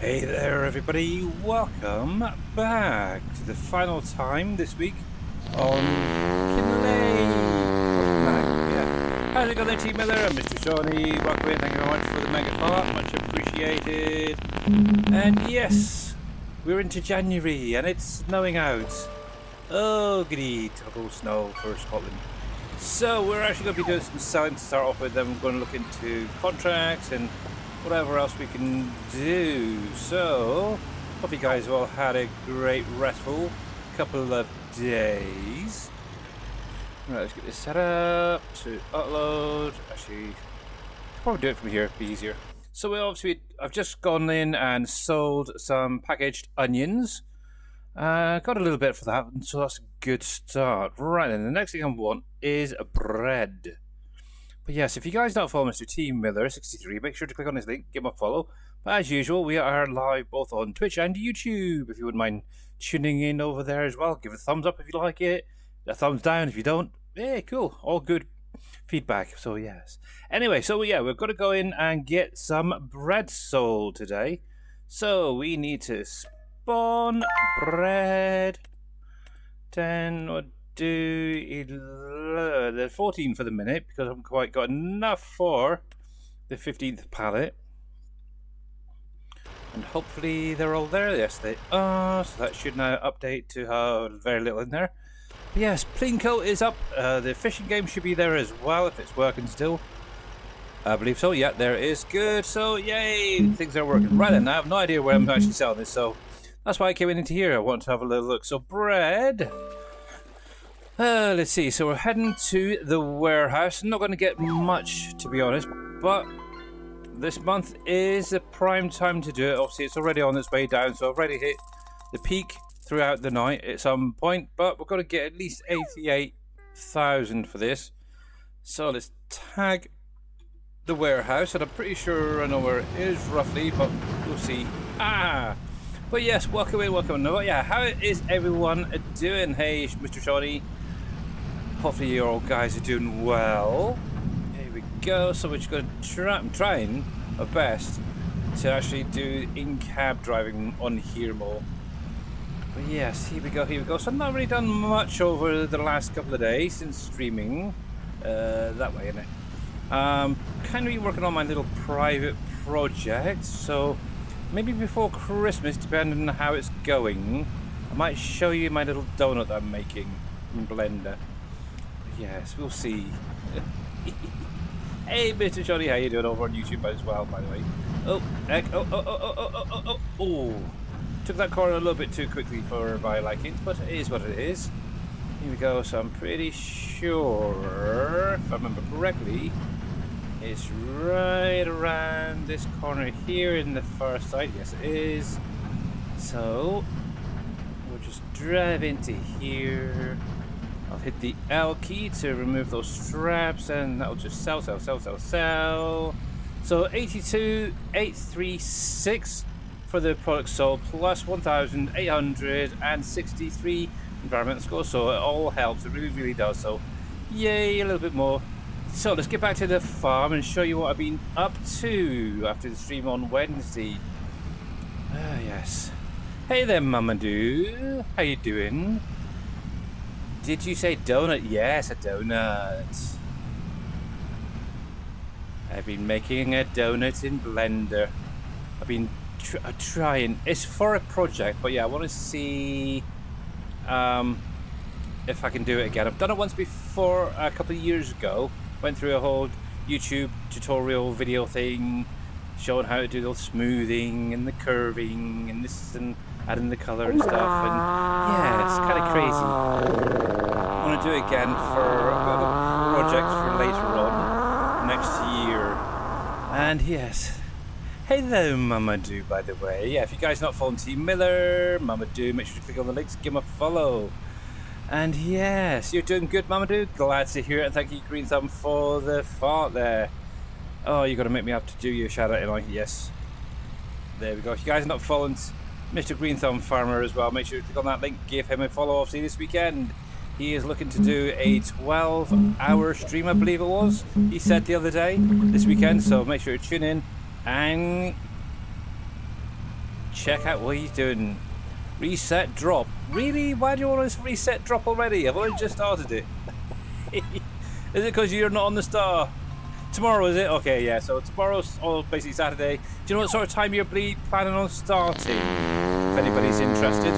Hey there everybody, welcome back to the final time this week on Kinlaig. Yeah. How's it going there, Team Miller? I'm Mr. Shawnee, welcome in, thank you very much for the mega follow-up, much appreciated. And yes, we're into January and it's snowing out. Oh goody, typical snow for Scotland. So we're actually going to be doing some selling to start off with, then we're going to look into contracts and whatever else we can do. So hope you guys all had a great restful couple of days. Right, let's get this set up to upload. Actually, I'll probably do it from here, it'd be easier. So I've just gone in and sold some packaged onions. Got a little bit for that, so that's a good start. Right then, the next thing I want is bread. But yes, if you guys don't follow Mr. T Miller 63, make sure to click on his link, give him a follow. But as usual, we are live both on Twitch and YouTube. If you wouldn't mind tuning in over there as well, give a thumbs up if you like it, a thumbs down if you don't. Yeah, cool, all good feedback. So yes. Anyway, so yeah, we're going to go in and get some bread sold today. So we need to spawn bread. 10 or do the 14 for the minute because I haven't quite got enough for the 15th pallet, and hopefully they're all there. Yes, they are, so that should now update to have very little in there. But yes, Plinko is up. The fishing game should be there as well if it's working still. I believe so. Yeah, there it is. Good. So yay, things are working. Right then, I have no idea where I'm actually selling this, so that's why I came into here. I want to have a little look. So bread. Let's see, so we're heading to the warehouse. I'm not going to get much, to be honest, but this month is the prime time to do it. Obviously, it's already on its way down, so I've already hit the peak throughout the night at some point, but we're going to get at least 88,000 for this. So let's tag the warehouse, and I'm pretty sure I know where it is roughly, but we'll see. But yes, welcome in, welcome in. But yeah, how is everyone doing? Hey, Mr. Shawnee. Hopefully you all guys are doing well. Here we go. So we're just going to try. I'm trying my best to actually do in-cab driving on here more. But yes, here we go. Here we go. So I've not really done much over the last couple of days since streaming. That way, innit? Kind of working on my little private project. So maybe before Christmas, depending on how it's going, I might show you my little donut that I'm making in Blender. Yes, we'll see. Hey, Mr. Johnny, how you doing over on YouTube as well, by the way? Oh, heck. Oh. Took that corner a little bit too quickly for my liking, but it is what it is. Here we go. So I'm pretty sure, if I remember correctly, it's right around this corner here in the far side. Yes, it is. So we'll just drive into here. I'll hit the L key to remove those straps, and that'll just sell. So 82,836 for the product sold, plus 1,863 environmental scores. So it all helps. It really, really does. So yay, a little bit more. So let's get back to the farm and show you what I've been up to after the stream on Wednesday. Yes. Hey there, Mamadou. How you doing? Did you say donut? Yes, a donut. I've been making a donut in Blender. I've been trying. It's for a project, but yeah, I want to see if I can do it again. I've done it once before a couple of years ago. Went through a whole YouTube tutorial video thing, showing how to do the smoothing and the curving and this and adding the color and stuff. And yeah, it's kind of crazy. I want to do it again for a bit of a project for later on next year. And yes, hello Mamadou, by the way. Yeah, if you guys not following T Miller, Mamadou, make sure to click on the links, give him a follow. And yes, you're doing good, Mamadou. Glad to hear it. And thank you, Green Thumb, for the fart there. Oh, you're going to make me have to do your shout out, Eli. Yes. There we go. If you guys are not following Mr. Green Thumb Farmer as well, make sure to click on that link. Give him a follow, obviously, this weekend. He is looking to do a 12-hour stream, I believe it was. He said the other day, this weekend. So make sure to tune in and check out what he's doing. Reset drop. Really? Why do you want to reset drop already? I've only just started it. Is it because you're not on the star? Tomorrow, is it? Okay, yeah. So tomorrow's basically Saturday. Do you know what sort of time you're planning on starting? If anybody's interested.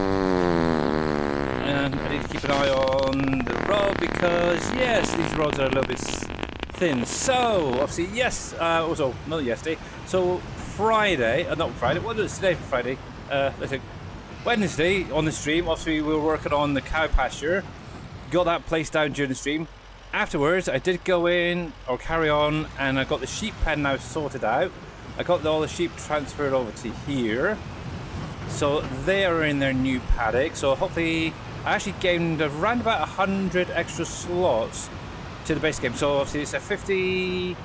And I need to keep an eye on the rod because, yes, these rods are a little bit thin. So, obviously, yes. Also, not yesterday. So, Friday. Not Friday. What is it today for Friday? Let's see. Wednesday on the stream, obviously we were working on the cow pasture. Got that place down during the stream. Afterwards, I did go in or carry on, and I got the sheep pen now sorted out. I got all the sheep transferred over to here, so they are in their new paddock. So hopefully, I actually gained around about 100 extra slots to the base game. So obviously, it's a 50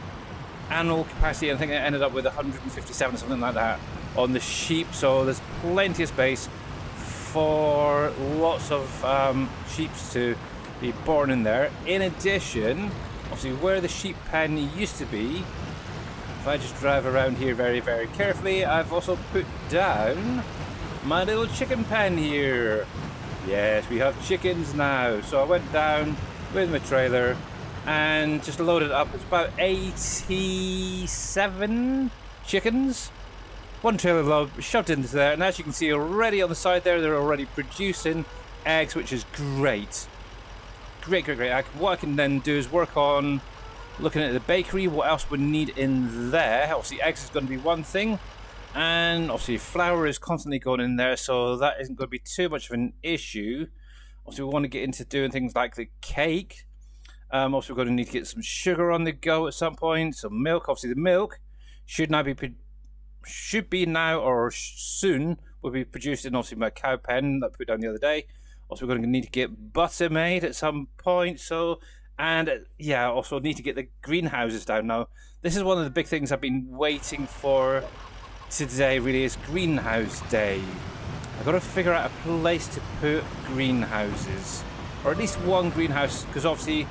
animal capacity. I think I ended up with 157 or something like that on the sheep. So there's plenty of space for lots of sheep to be born in there. In addition, obviously where the sheep pen used to be, if I just drive around here very, very carefully, I've also put down my little chicken pen here. Yes, we have chickens now. So I went down with my trailer and just loaded up. It's about 87 chickens. One trailer load shoved into there, and as you can see already on the side there, they're already producing eggs, which is great. Great. What I can then do is work on looking at the bakery, what else we need in there. Obviously, eggs is going to be one thing, and obviously flour is constantly going in there, so that isn't going to be too much of an issue. Obviously, we want to get into doing things like the cake. Also, we're going to need to get some sugar on the go at some point, some milk. Obviously, the milk should be now or soon will be produced in obviously my cow pen that I put down the other day. Also, we're going to need to get butter made at some point. So, and yeah, also need to get the greenhouses down. Now, this is one of the big things I've been waiting for today. Really, is greenhouse day. I've got to figure out a place to put greenhouses, or at least one greenhouse, because obviously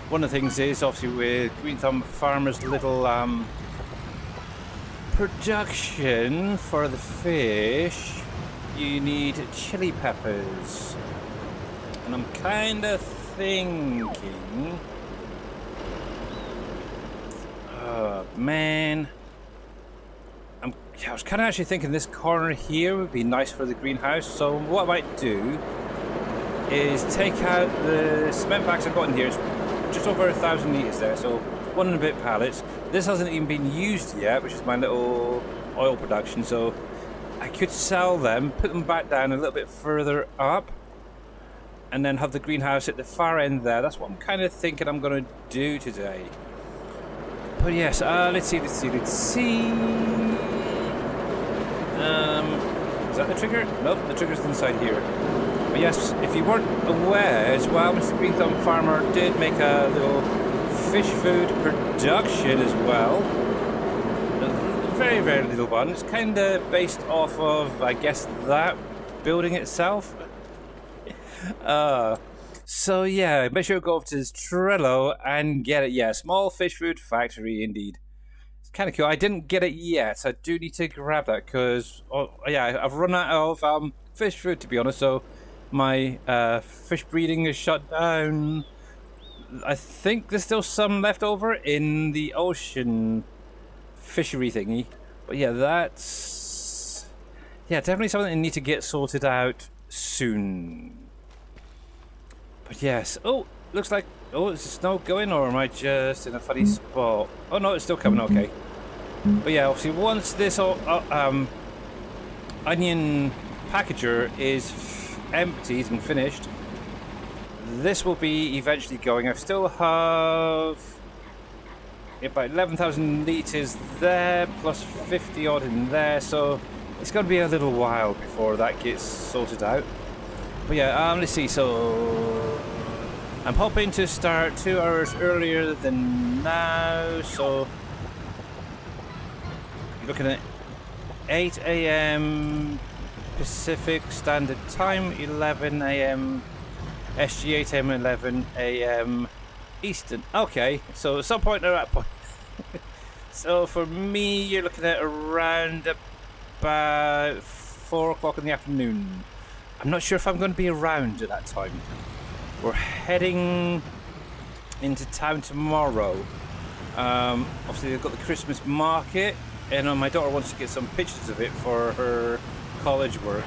one of the things is obviously with Green Thumb Farmer's little production for the fish, you need chili peppers, and I'm kind of thinking, oh man, I was kind of actually thinking this corner here would be nice for the greenhouse. So what I might do is take out the cement bags I've got in here. It's just over 1,000 litres there, so 1 and a bit pallets. This hasn't even been used yet, which is my little oil production, so I could sell them, put them back down a little bit further up, and then have the greenhouse at the far end there. That's what I'm kind of thinking I'm going to do today. But yes, let's see. Is that the trigger? Nope, the trigger's inside here. But yes, if you weren't aware as well, Mr. Green Thumb Farmer did make a little fish food production as well. A very, very little one. It's kind of based off of, I guess, that building itself. So yeah, make sure to go over to his Trello and get it. Yeah, small fish food factory indeed. It's kind of cool. I didn't get it yet. I do need to grab that because, yeah, I've run out of fish food, to be honest. So my fish breeding is shut down. I think there's still some left over in the ocean fishery thingy. But yeah, that's definitely something I need to get sorted out soon. But yes, looks like, is the snow going, or am I just in a funny spot? Oh no, it's still coming, okay. But yeah, obviously once this onion packager is emptied and finished, this will be eventually going. I still have about 11,000 litres there, plus 50 odd in there, so it's going to be a little while before that gets sorted out. But yeah, let's see, so I'm hoping to start 2 hours earlier than now, so you're looking at 8 a.m. Pacific Standard Time, 11 a.m. SGA time, 11 a.m. Eastern. Okay, so at some point at that point. So for me, you're looking at around about 4 o'clock in the afternoon. I'm not sure if I'm going to be around at that time. We're heading into town tomorrow. Obviously, they've got the Christmas market, and my daughter wants to get some pictures of it for her college work.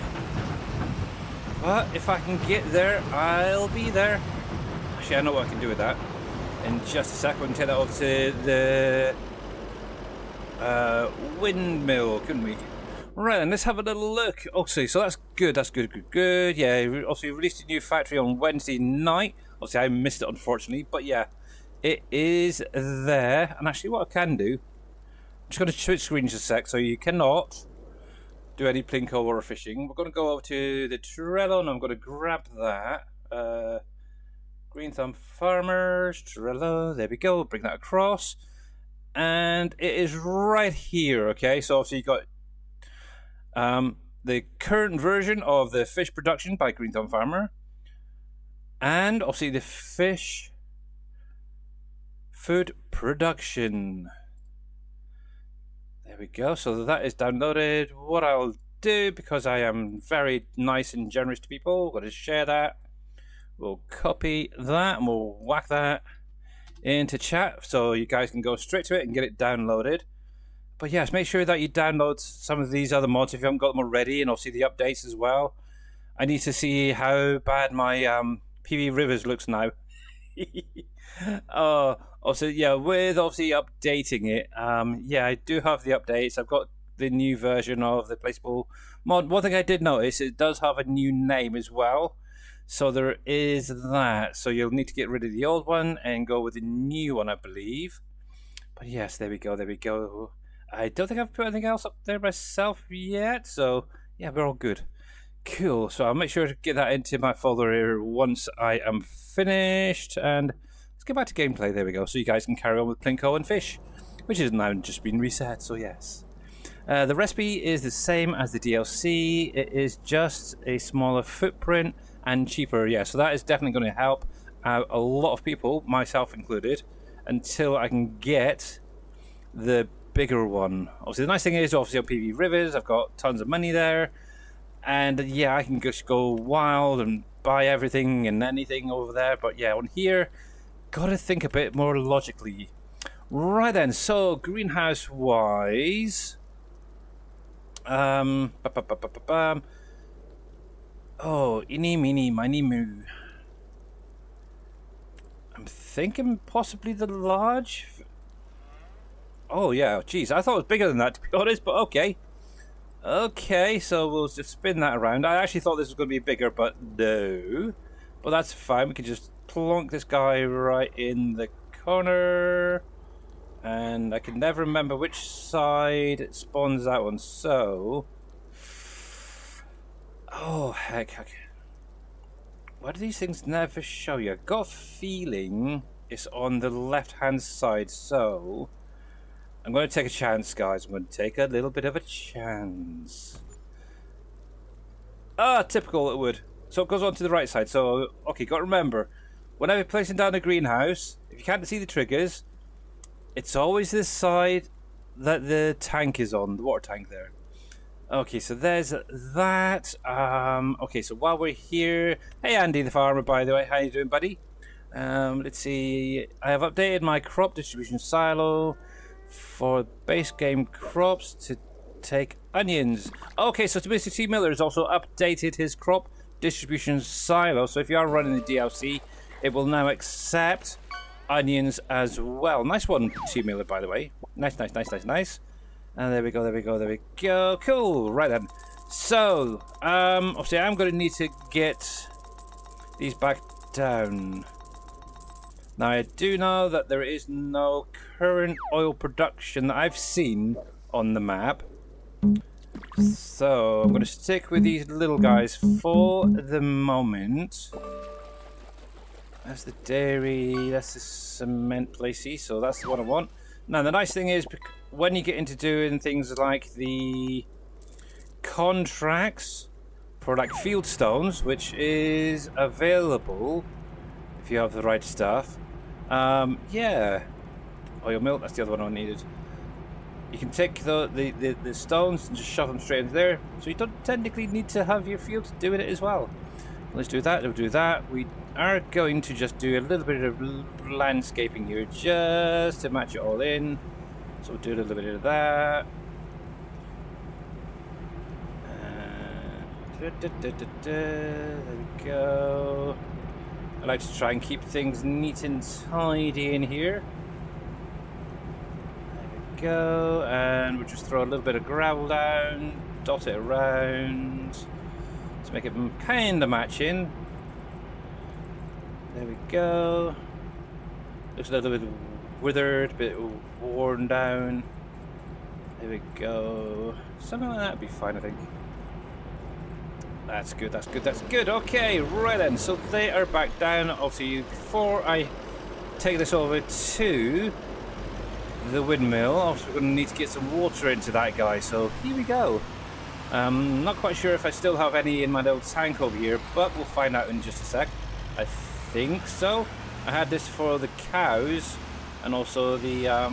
But if I can get there, I'll be there. Actually, I know what I can do with that. In just a sec, we can take that over to the windmill, couldn't we? Right, and let's have a little look. Okay, so that's good. That's good. Yeah, also we released a new factory on Wednesday night. Obviously, I missed it, unfortunately. But yeah, it is there. And actually, what I can do, I'm just going to switch screens a sec, so you cannot do any plinko or fishing. We're going to go over to the Trello, and I'm going to grab that. Green Thumb Farmers, Trello, there we go. Bring that across. And it is right here, okay? So obviously you got the current version of the fish production by Green Thumb Farmer, and obviously the fish food production. There we go. So that is downloaded. What I'll do, because I am very nice and generous to people, I'm going to share that. We'll copy that and we'll whack that into chat so you guys can go straight to it and get it downloaded. But yes, make sure that you download some of these other mods if you haven't got them already, and also the updates as well. I need to see how bad my PV Rivers looks now. Also, yeah, with obviously updating it, yeah, I do have the updates. I've got the new version of the placeable mod. One thing I did notice, it does have a new name as well. So there is that. So you'll need to get rid of the old one and go with the new one, I believe. But yes, there we go, there we go. I don't think I've put anything else up there myself yet. So yeah, we're all good. Cool. So I'll make sure to get that into my folder here once I am finished. And let's get back to gameplay. There we go. So you guys can carry on with Plinko and fish, which has now just been reset. So yes. The recipe is the same as the DLC. It is just a smaller footprint and cheaper. Yeah, so that is definitely going to help out a lot of people, myself included, until I can get the bigger one. Obviously, the nice thing is, obviously on PV Rivers, I've got tons of money there. And yeah, I can just go wild and buy everything and anything over there. But yeah, on here, gotta think a bit more logically. Right then, so greenhouse-wise... Oh, eeny, meeny, miny, moo. I'm thinking possibly the large... Oh, yeah, geez, I thought it was bigger than that, to be honest, but okay. Okay, so we'll just spin that around. I actually thought this was going to be bigger, but no. But that's fine, we can just plonk this guy right in the corner. And I can never remember which side it spawns that one, so... Oh, heck. Why do these things never show you? I've got a feeling it's on the left-hand side, so... I'm going to take a chance, guys. I'm going to take a little bit of a chance. Ah, typical it would. So it goes on to the right side. So, okay, got to remember, whenever you're placing down a greenhouse, if you can't see the triggers, it's always this side that the tank is on, the water tank there. Okay, so there's that. Okay, so while we're here... Hey, Andy the farmer, by the way. How you doing, buddy? Let's see. I have updated my crop distribution silo for base game crops to take onions. Okay, so Mr. T. Miller has also updated his crop distribution silo. So if you are running the DLC, it will now accept onions as well. Nice one, T. Miller, by the way. Nice. And there we go. Cool. Right then. So, obviously I'm going to need to get these back down. Now, I do know that there is no current oil production that I've seen on the map. So, I'm going to stick with these little guys for the moment. That's the dairy, that's the cement placey, so that's the one I want. Now, the nice thing is, when you get into doing things like the contracts for like field stones, which is available if you have the right stuff. Yeah. Oil milk, that's the other one I needed. You can take the stones and just shove them straight into there, so you don't technically need to have your field doing it as well. Let's do that, we'll do that. We are going to just do a little bit of landscaping here just to match it all in. So we'll do a little bit of that. There we go. I like to try and keep things neat and tidy in here. Go, and we'll just throw a little bit of gravel down, dot it around to make it kind of matching. There we go. Looks a little bit withered, a bit worn down. There we go. Something like that would be fine, I think. That's good, that's good, that's good. Okay, right then. So they are back down. Obviously, before I take this over to the windmill, obviously we're going to need to get some water into that guy, so here we go. Not quite sure if I still have any in my little tank over here, but we'll find out in just a sec. I think so. I had this for the cows and also the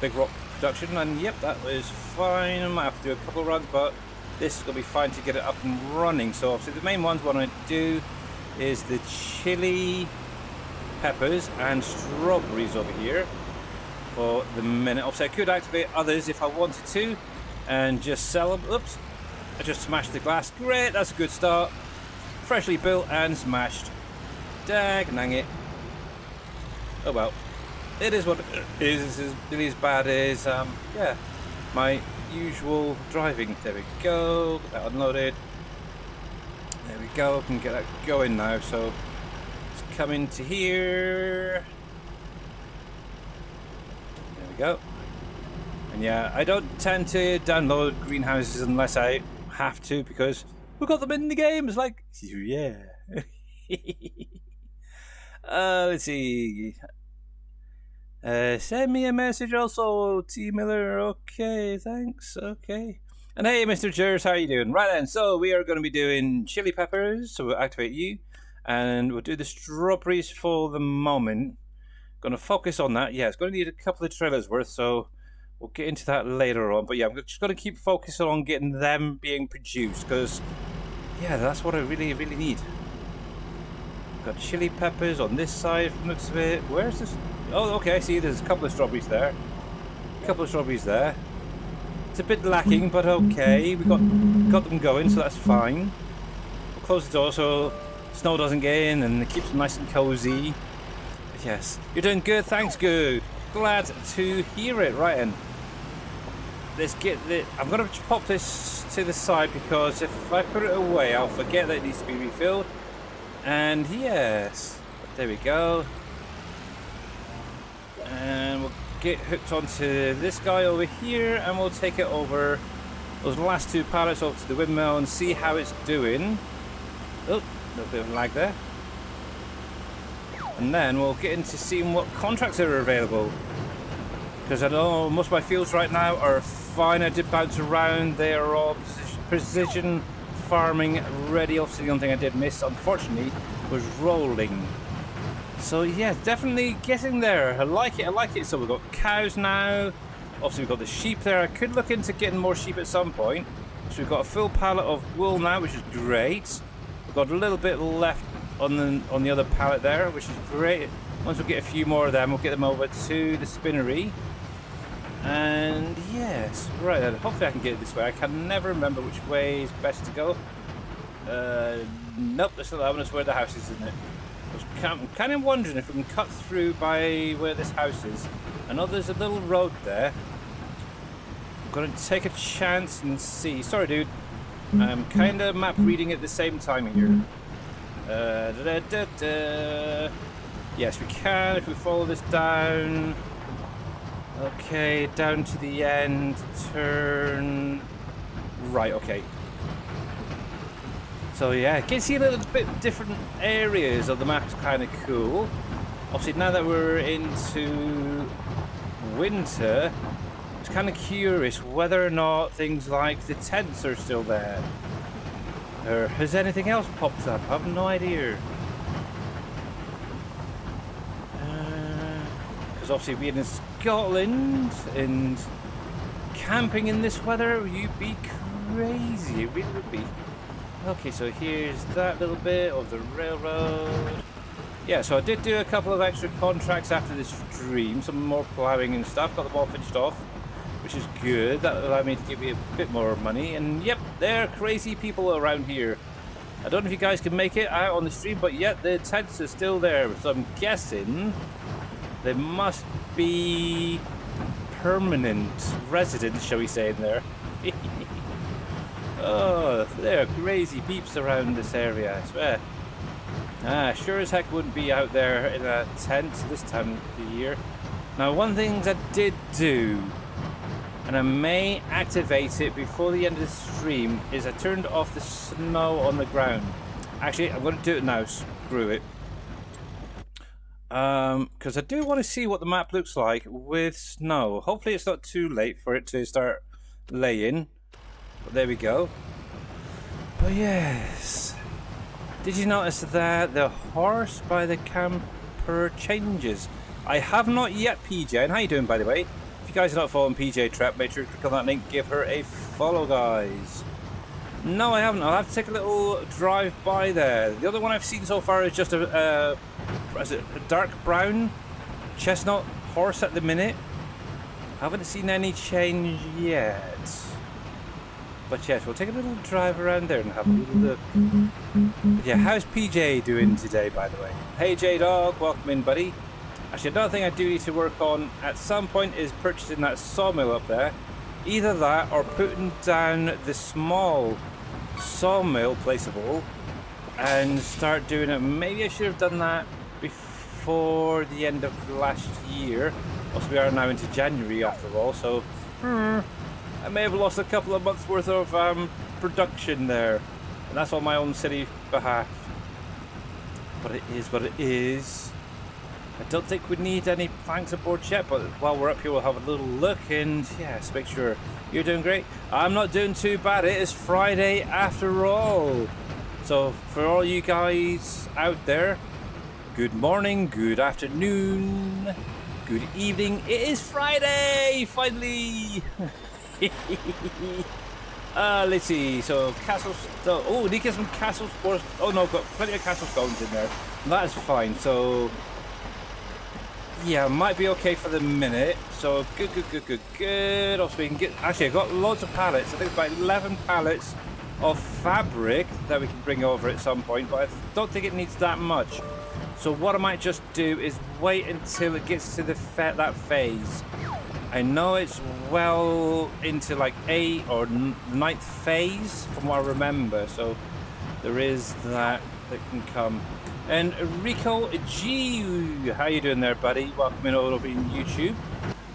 big rock production, and yep, that was fine. I might have to do a couple of runs, but this is going to be fine to get it up and running. So obviously the main ones what I do is the chili peppers and strawberries over here for the minute. Obviously I could activate others if I wanted to and just sell them. Oops, I just smashed the glass. Great, that's a good start. Freshly built and smashed. Dang it. Oh well, it is what it is. It is bad as yeah, my usual driving. There we go, get that unloaded. There we go, I can get that going now. So come into here. There we go. And yeah, I don't tend to download greenhouses unless I have to, because we've got them in the game. It's like, yeah. Let's see. Send me a message also, T Miller. Okay, thanks. Okay. And hey, Mr. Jers, how are you doing? Right then, so we are going to be doing chili peppers, so we'll activate you. And we'll do the strawberries for the moment. Going to focus on that. Yeah, it's going to need a couple of trailers worth, so we'll get into that later on. But yeah, I'm just going to keep focusing on getting them being produced, because yeah, that's what I really, really need. Got chili peppers on this side from the looks of it. Where's this? Oh, okay, I see there's a couple of strawberries there. A couple of strawberries there. It's a bit lacking, but okay. We got them going, so that's fine. We'll close the door so snow doesn't get in and it keeps them nice and cozy. Yes, you're doing good, thanks, good. Glad to hear it. Right then. Let's get the. I'm gonna pop this to the side because if I put it away, I'll forget that it needs to be refilled. And yes, there we go. And we'll get hooked onto this guy over here, and we'll take it over those last two pallets over to the windmill and see how it's doing. Oh, a little bit of lag there. And then we'll get into seeing what contracts are available. Because I know most of my fields right now are fine. I did bounce around. They are all precision farming ready. Obviously the only thing I did miss, unfortunately, was rolling. So yeah, definitely getting there. I like it, I like it. So we've got cows now. Obviously we've got the sheep there. I could look into getting more sheep at some point. So we've got a full pallet of wool now, which is great. We've got a little bit left on the other pallet there, which is great. Once we get a few more of them, we'll get them over to the spinnery. And yes, right then, hopefully I can get it this way. I can never remember which way is best to go. Nope, that's not that one. That's where the house is, isn't it? I'm kind of wondering if we can cut through by where this house is. I know there's a little road there. I'm going to take a chance and see. Sorry, dude. I'm kind of map reading at the same time here. Yes, we can if we follow this down. Okay, down to the end, turn right, okay. So yeah, you can see a little bit different areas of the map. Is kind of cool. Obviously now that we're into winter, it's kind of curious whether or not things like the tents are still there. Or has anything else popped up? I have no idea. Because obviously being as Scotland and camping in this weather, you'd be crazy. It really would be. Okay, so here's that little bit of the railroad. Yeah, so I did do a couple of extra contracts after this stream, some more ploughing and stuff, got them all finished off, which is good. That allowed me to give you a bit more money. And yep, there are crazy people around here. I don't know if you guys can make it out on the stream, but yet the tents are still there. So I'm guessing they must be permanent residents, shall we say, in there. Oh, there are crazy peeps around this area, I swear. Sure as heck wouldn't be out there in a tent this time of the year. Now, one thing I did do, and I may activate it before the end of the stream, is I turned off the snow on the ground. Actually, I'm going to do it now, screw it. Because I do want to see what the map looks like with snow. Hopefully it's not too late for it to start laying. But there we go. But yes. Did you notice that the horse by the camper changes? I have not yet, PJ. And how you doing, by the way? If you guys are not following PJ Trap, make sure to click on that link. Give her a follow, guys. No, I haven't. I'll have to take a little drive by there. The other one I've seen so far is just a dark brown chestnut horse at the minute. Haven't seen any change yet. But yes, we'll take a little drive around there and have a little look. But yeah, how's PJ doing today, by the way? Hey J-Dog, welcome in, buddy. Actually, another thing I do need to work on at some point is purchasing that sawmill up there. Either that or putting down the small sawmill placeable and start doing it. Maybe I should have done that before the end of last year. Also, we are now into January after all, so I may have lost a couple of months worth of production there, and that's on my own silly behalf. But it is what it is. I don't think we need any planks aboard yet, but while we're up here we'll have a little look and yes, make sure you're doing great. I'm not doing too bad. It is Friday after all. So for all you guys out there, good morning, good afternoon, good evening. It is Friday, finally. Let's see. So castle stone. Oh, need to get some castle spores. Oh no, got plenty of castle stones in there. That is fine. So yeah, might be okay for the minute. So good. Also, we can get. Actually, I got loads of pallets. I think it's about 11 pallets of fabric that we can bring over at some point, but I don't think it needs that much. So what I might just do is wait until it gets to the that phase. I know it's well into like 8th or 9th phase from what I remember, so there is that can come. And Rico G, how you doing there, buddy? Welcome in over in YouTube.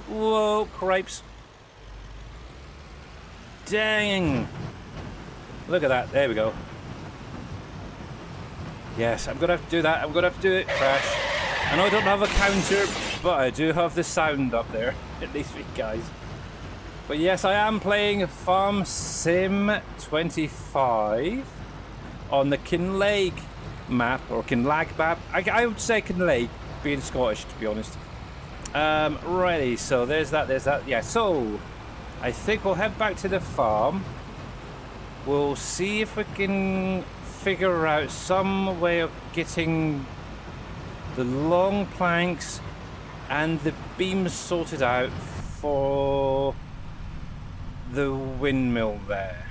Whoa, cripes. Dang. Look at that, there we go. Yes, I'm gonna have to do that. I'm gonna have to do it, Crash. I know I don't have a counter, but I do have the sound up there, at least for you guys. But yes, I am playing Farm Sim 25 on the Kinlaig map, or Kinlaig map. I would say Kinlaig, being Scottish, to be honest. Righty, so there's that. Yeah, so I think we'll head back to the farm. We'll see if we can figure out some way of getting the long planks and the beams sorted out for the windmill there.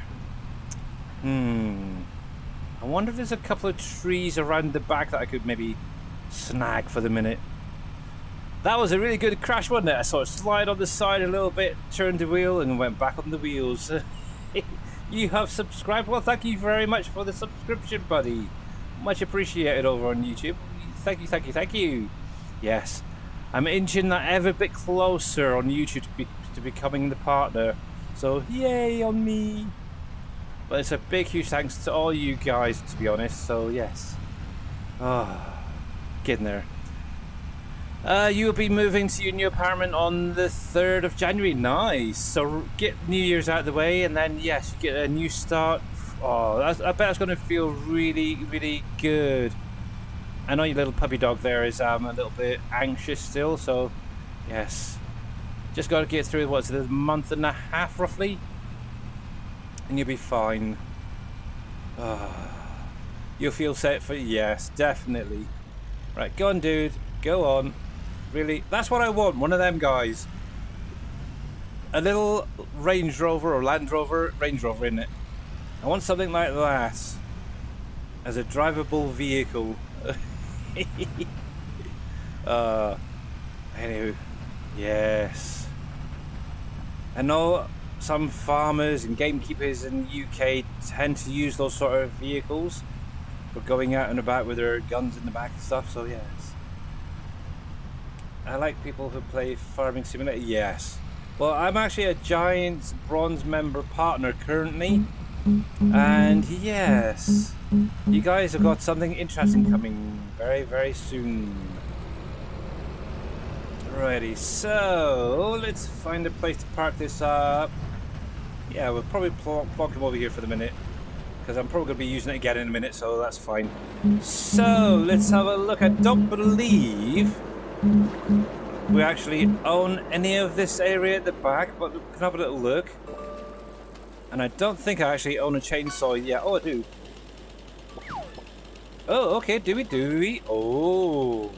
I wonder if there's a couple of trees around the back that I could maybe snag for the minute. That was a really good crash, wasn't it? I saw it slide on the side a little bit, turned the wheel and went back on the wheels. You have subscribed. Well, thank you very much for the subscription, buddy. Much appreciated over on YouTube. Thank you. Yes, I'm inching that ever bit closer on YouTube to becoming the partner. So, yay on me. But it's a big, huge thanks to all you guys, to be honest. So, yes. Getting there. You'll be moving to your new apartment on the 3rd of January. Nice. So get New Year's out of the way, and then yes, you get a new start. Oh, I bet that's going to feel really, really good. I know your little puppy dog there is a little bit anxious still, so yes, Just got to get through, what's it, a month and a half roughly? And you'll be fine. You'll feel set for, yes, definitely. Right, go on, dude. Go on. Really? That's what I want, one of them guys. A little Range Rover or Land Rover. Range Rover, isn't it? I want something like that. As a drivable vehicle. Anyway. Yes. I know some farmers and gamekeepers in the UK tend to use those sort of vehicles for going out and about with their guns in the back and stuff, so yes. I like people who play Farming Simulator, yes. Well, I'm actually a Giant Bronze member partner currently, and yes, you guys have got something interesting coming very, very soon. Alrighty, so let's find a place to park this up. Yeah, we'll probably plonk him over here for the minute, because I'm probably going to be using it again in a minute, so that's fine. So, let's have a look. I don't believe we actually own any of this area at the back, but we can have a little look. And I don't think I actually own a chainsaw yet. Oh, I do. Oh, okay, do we? Oh.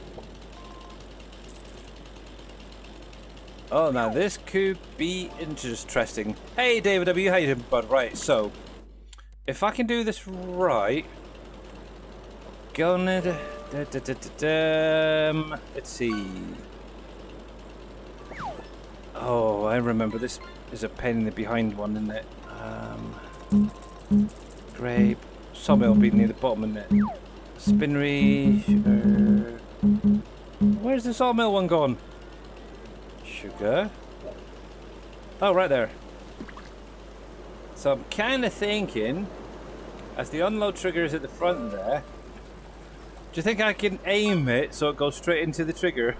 Oh, now this could be interesting. Hey, David W, how you doing, bud? Right, so if I can do this right, gonna let's see. Oh, I remember this is a pain in the behind one, isn't it? Grape, sawmill being near the bottom, isn't it? Spinnery, sugar. Where's the sawmill one gone? Sugar. Oh, right there. So I'm kind of thinking, as the unload trigger is at the front there, do you think I can aim it so it goes straight into the trigger?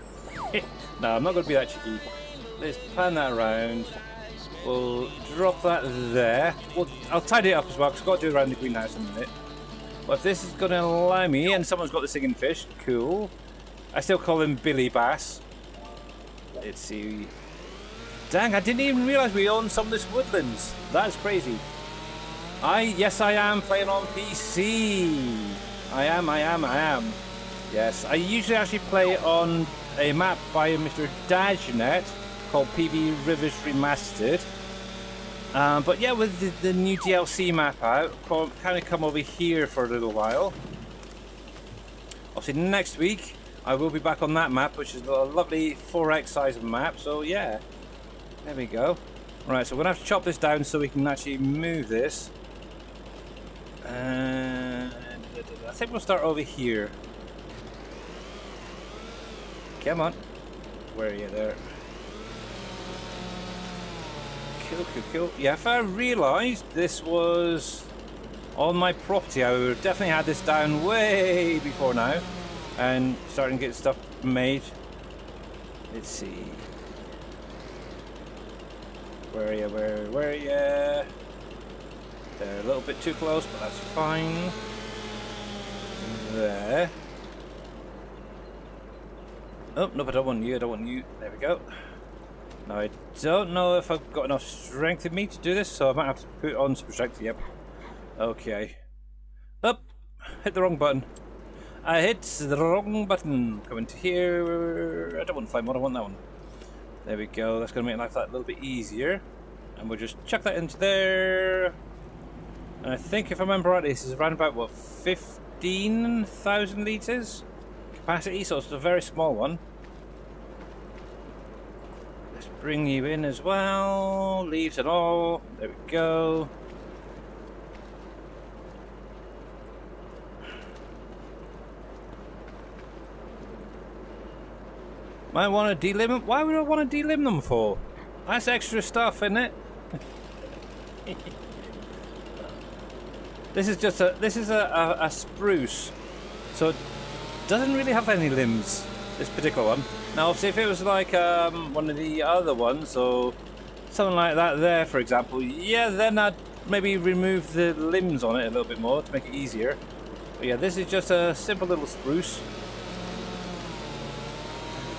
No, I'm not going to be that cheeky. Let's pan that around. We'll drop that there. I'll tidy it up as well, because I've got to do it around the greenhouse in a minute. But if this is going to allow me, and someone's got the singing fish, cool. I still call him Billy Bass. Let's see. Dang, I didn't even realise we own some of this woodlands. That's crazy. Yes, I am playing on PC. I am. Yes, I usually actually play on a map by Mr. Dajnet called PB Rivers Remastered. But yeah, with the new DLC map out, kind of come over here for a little while. Obviously, next week I will be back on that map, which is a lovely 4x size map, so yeah. There we go. Right, so we're going to have to chop this down so we can actually move this. And I think we'll start over here. Come on. Where are you there? Cool. Yeah, if I realised this was on my property, I would have definitely had this down way before now. And starting to get stuff made. Let's see. Where are you? Where are you? They're a little bit too close, but that's fine. There. Oh, no, I don't want you. There we go. Now, I don't know if I've got enough strength in me to do this, so I might have to put on some strength. Yep. Okay. Up. Hit the wrong button. I hit the wrong button. Come into here. I don't want the flame one, I want that one. There we go. That's going to make life that a little bit easier. And we'll just chuck that into there. And I think, if I remember right, this is around about, what, 15,000 litres capacity, so it's a very small one. Let's bring you in as well. Leaves and all. There we go. Might want to delimb them. Why would I want to delimb them for? That's extra stuff, isn't it? This is just a spruce, so it doesn't really have any limbs. This particular one. Now, obviously, if it was like one of the other ones, so something like that there, for example, yeah, then I'd maybe remove the limbs on it a little bit more to make it easier. But yeah, this is just a simple little spruce.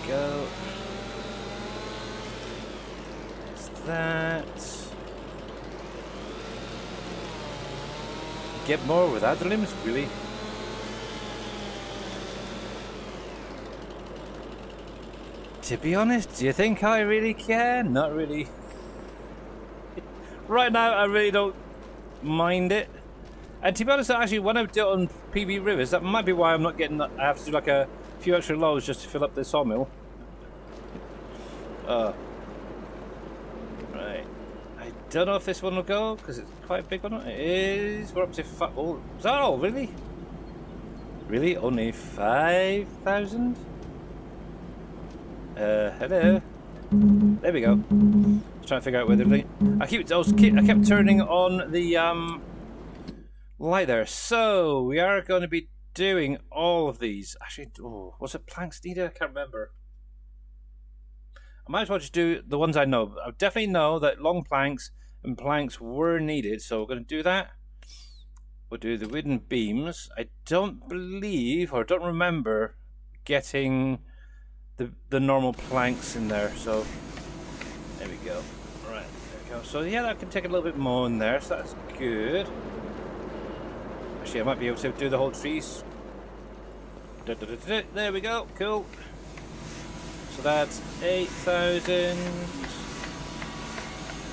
Go. that. Get more without the limits, really? To be honest, do you think I really care? Not really. Right now, I really don't mind it. And to be honest, actually, when I do it on PB Rivers, that might be why I'm not getting. I have to do like a few extra loads just to fill up the sawmill. Right. I don't know if this one will go because it's quite a big one. It is. We're up to oh, is that all? Really? Really? Only 5,000? Hello. There we go. Just trying to figure out where they're leading. I kept turning on the light there. So we are going to be doing all of these. Actually, oh, was it planks needed? I can't remember. I might as well just do the ones I know. I definitely know that long planks and planks were needed, so we're going to do that. We'll do the wooden beams. I don't believe or don't remember getting the normal planks in there, so there we go. Right, there we go. So yeah, that can take a little bit more in there, so that's good. Actually, I might be able to do the whole trees. There we go, cool. So that's 8,000.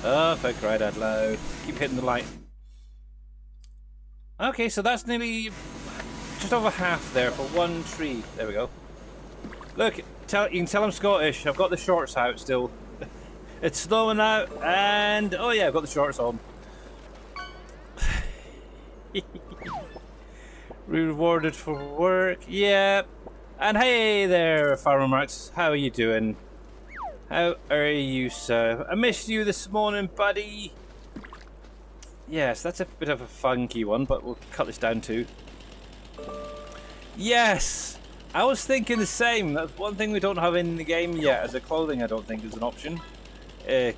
Oh, if I cried out loud. Keep hitting the light. Okay, so that's nearly just over half there for one tree. There we go. Look, you can tell I'm Scottish. I've got the shorts out still. It's snowing out, and oh yeah, I've got the shorts on. Rewarded for work, yeah. And hey there, Farmer Marks. How are you doing? How are you, sir? I missed you this morning, buddy. Yes, that's a bit of a funky one, but we'll cut this down too. Yes! I was thinking the same. That's one thing we don't have in the game yet as a clothing, I don't think is an option.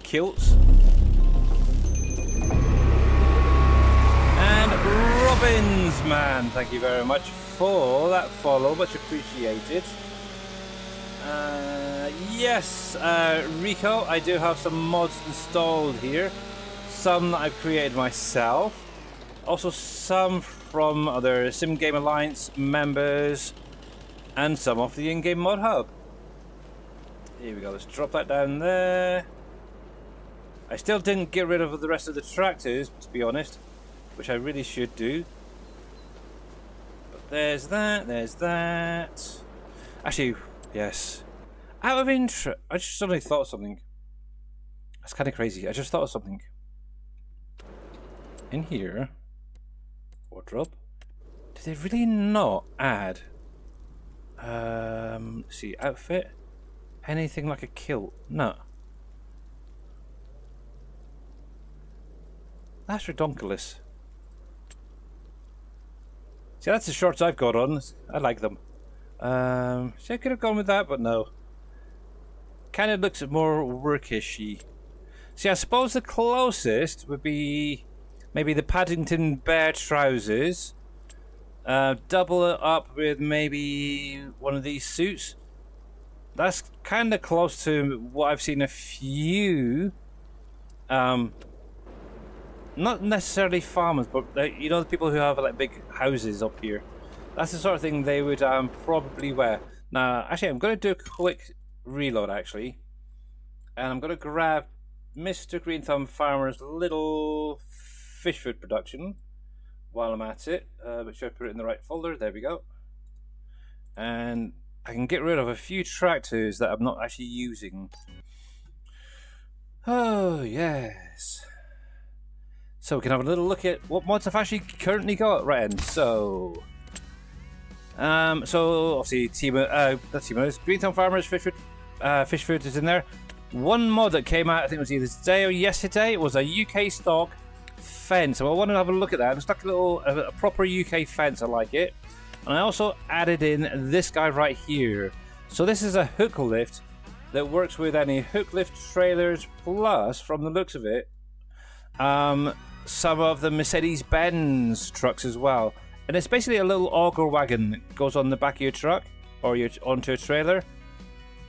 Kilts. And Robbins, man, thank you very much for that follow, much appreciated. Yes, Rico, I do have some mods installed here. Some that I've created myself. Also some from other Sim Game Alliance members. And some off the in-game mod hub. Here we go, let's drop that down there. I still didn't get rid of the rest of the tractors, to be honest, which I really should do. But there's that, there's that. Actually, yes. Out of interest, I just suddenly thought of something. That's kind of crazy. I just thought of something. In here, wardrobe. Did they really not add? Let's see, outfit. Anything like a kilt? No. That's redonkulous. See, that's the shorts I've got on. I like them. See, I could have gone with that, but no. Kind of looks more workish-y. See, I suppose the closest would be maybe the Paddington Bear trousers. Double it up with maybe one of these suits. That's kind of close to what I've seen a few. Not necessarily farmers, but you know, the people who have like big houses up here. That's the sort of thing they would probably wear. Now, actually, I'm going to do a quick reload actually, and I'm going to grab Mr. Green Thumb Farmer's little fish food production while I'm at it. Make sure I put it in the right folder. There we go. And I can get rid of a few tractors that I'm not actually using. Oh yes. So we can have a little look at what mods I've actually currently got. Right, and so obviously Green Thumb Farmers fish food is in there. One mod that came out, I think it was either today or yesterday, was a UK stock fence. So I want to have a look at that. It's like a proper UK fence. I like it. And I also added in this guy right here. So this is a hook lift that works with any hook lift trailers, plus, from the looks of it, some of the Mercedes-Benz trucks as well. And it's basically a little auger wagon that goes on the back of your truck or onto a trailer.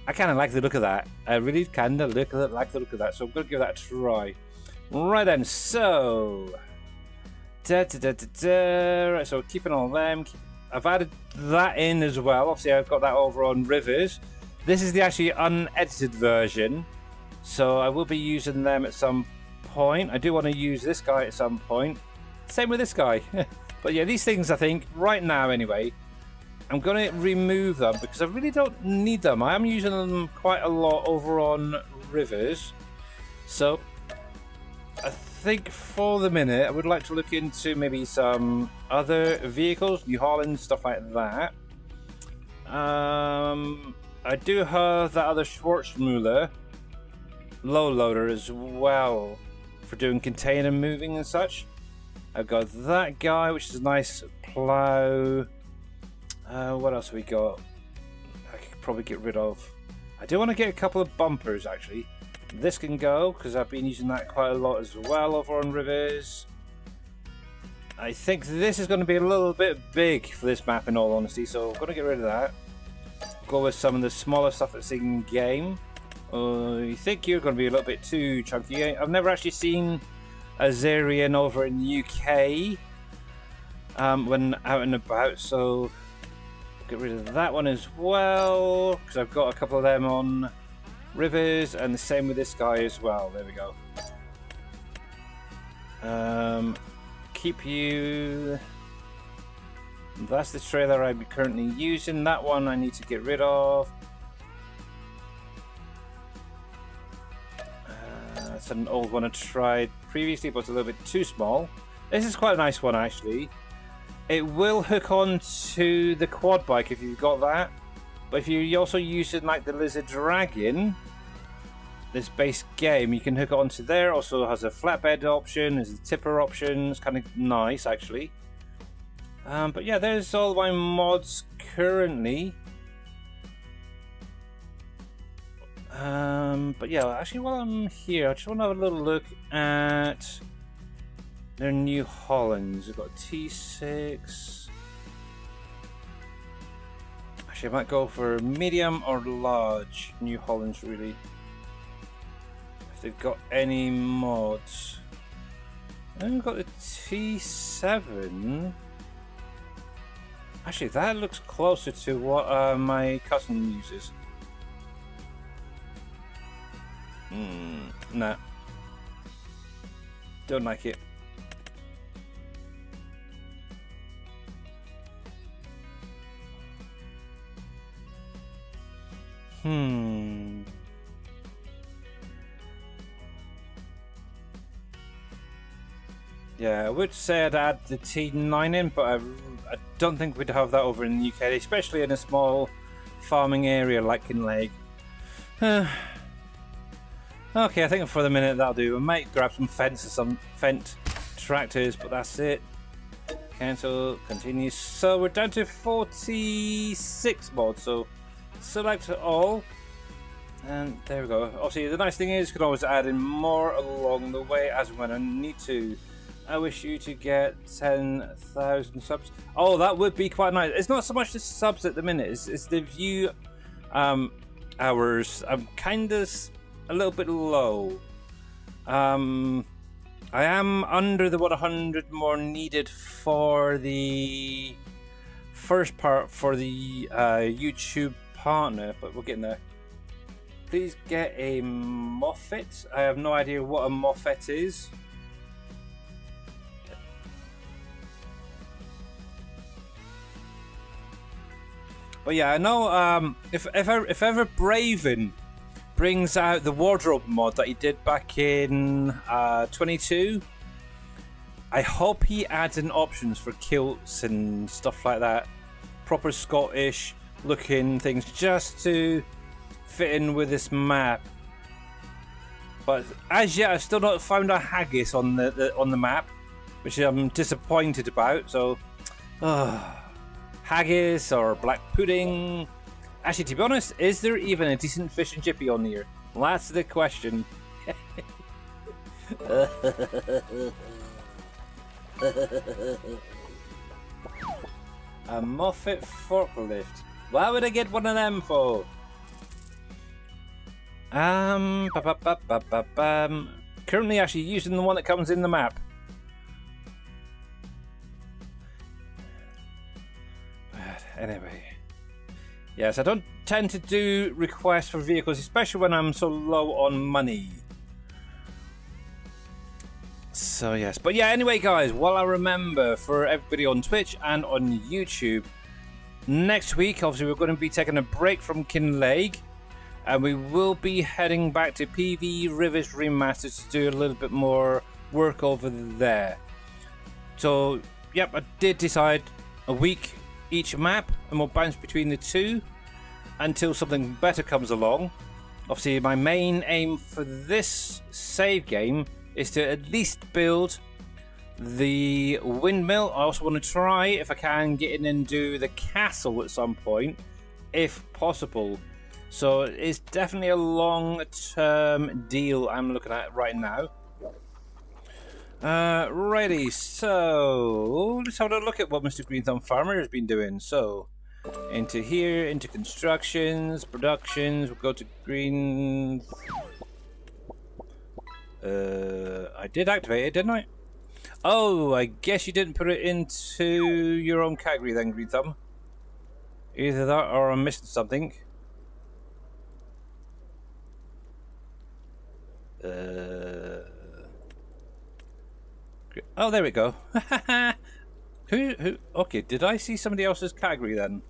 I kind of like the look of that. I really kind of like the look of that. So I'm going to give that a try. Right then, so... Right, so keeping all them. I've added that in as well. Obviously, I've got that over on Rivers. This is the actually unedited version. So I will be using them at some point. I do want to use this guy at some point. Same with this guy. But yeah, these things, I think, right now anyway, I'm going to remove them because I really don't need them. I am using them quite a lot over on Rivers. So I think for the minute, I would like to look into maybe some other vehicles, New Holland, stuff like that. I do have that other Schwarzmüller low loader as well for doing container moving and such. I've got that guy, which is a nice plow. What else have we got? I could probably get rid of. I do want to get a couple of bumpers actually. This can go because I've been using that quite a lot as well over on Rivers. I think this is going to be a little bit big for this map in all honesty, so I'm going to get rid of that. Go with some of the smaller stuff that's in game. I think you're going to be a little bit too chunky. I've never actually seen a Zarian over in the UK when out and about, so get rid of that one as well because I've got a couple of them on Rivers, and the same with this guy as well. There we go. Keep you. That's the trailer I'm currently using. That one I need to get rid of. That's an old one I tried previously, but it's a little bit too small. This is quite a nice one actually. It will hook on to the quad bike if you've got that. But if you're also using like the Lizard Dragon, this base game, you can hook it onto there. Also has a flatbed option, there's a tipper option. It's kind of nice actually. But yeah, there's all my mods currently. But yeah, actually while I'm here, I just want to have a little look at their New Hollands. We've got T6. Actually, I might go for medium or large New Hollands, really. If they've got any mods. Then we've got the T7. Actually, that looks closer to what my cousin uses. Nah. Don't like it. Yeah, I would say I'd add the T9 in, but I don't think we'd have that over in the UK, especially in a small farming area like Kinlaig. Okay, I think for the minute that'll do. I might grab some Fendt or some Fendt tractors, but that's it. Cancel, continue. So we're down to 46 mods, so select all. And there we go. Obviously, the nice thing is you can always add in more along the way as and when I need to. I wish you to get 10,000 subs. Oh, that would be quite nice. It's not so much the subs at the minute, it's the view hours. I'm kind of a little bit low. I am under the 100 more needed for the first part for the YouTube partner, but we're getting there. Please get a Moffat. I have no idea what a Moffat is. But yeah, I know if ever Braven brings out the wardrobe mod that he did back in 22, I hope he adds in options for kilts and stuff like that. Proper Scottish looking things just to fit in with this map. But as yet, I've still not found a haggis on the map, which I'm disappointed about. So, haggis or black pudding. Actually, to be honest, is there even a decent fish and chippy on here? Well, that's the question. A Moffat forklift. Why would I get one of them for? Currently actually using the one that comes in the map. But anyway. Yes, I don't tend to do requests for vehicles, especially when I'm so low on money. So yes, but yeah, anyway guys, while I remember for everybody on Twitch and on YouTube, next week obviously we're going to be taking a break from Kinlaig, and we will be heading back to PV Rivers Remastered to do a little bit more work over there. So yep, I did decide a week each map, and we'll bounce between the two until something better comes along. Obviously my main aim for this save game is to at least build the windmill. I also want to try if I can get in and do the castle at some point, if possible. So it's definitely a long-term deal I'm looking at right now. Righty, so let's have a look at what Mr. Green Thumb Farmer has been doing. So into here, into constructions, productions, we'll go to green. I did activate it, didn't I? Oh, I guess you didn't put it into your own category then, Green Thumb. Either that or I'm missing something. Oh, there we go. Who? Okay, did I see somebody else's category then?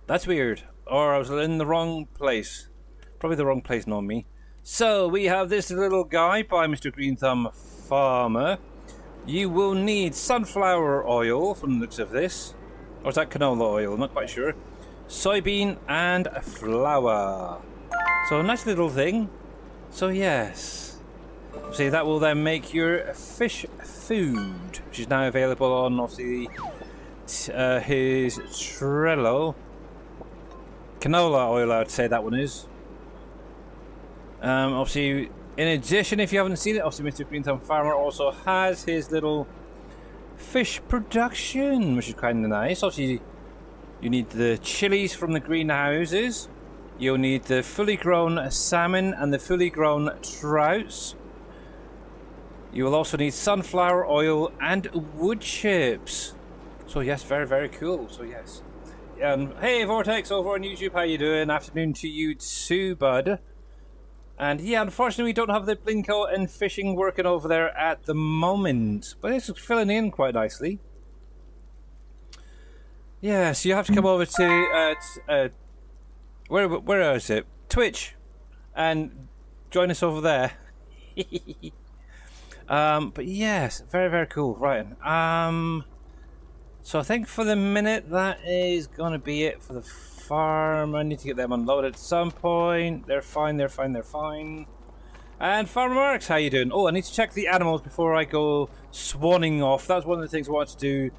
That's weird. Or I was in the wrong place. Probably the wrong place, not me. So we have this little guy by Mr. Green Thumb Farmer. You will need sunflower oil from the looks of this. Or is that canola oil? I'm not quite sure. Soybean and flour. So a nice little thing. So yes. See, that will then make your fish food, which is now available on obviously his Trello. Canola oil, I would say that one is. Obviously, in addition, if you haven't seen it, obviously Mr. Green Thumb Farmer also has his little fish production, which is kind of nice. Obviously, you need the chilies from the greenhouses. You'll need the fully grown salmon and the fully grown trouts. You will also need sunflower oil and wood chips. So yes, very, very cool. So yes. Hey Vortex over on YouTube, how you doing? Afternoon to you too, bud. And yeah, unfortunately we don't have the Blinko and fishing working over there at the moment, but it's filling in quite nicely. Yeah, so you have to come over to where is it? Twitch, and join us over there. But yes, very, very cool. Right. So I think for the minute that is gonna be it for the farm. I need to get them unloaded at some point. They're fine, they're fine, they're fine. And Farmer Marks, how you doing? Oh, I need to check the animals before I go swanning off. That's one of the things I wanted to do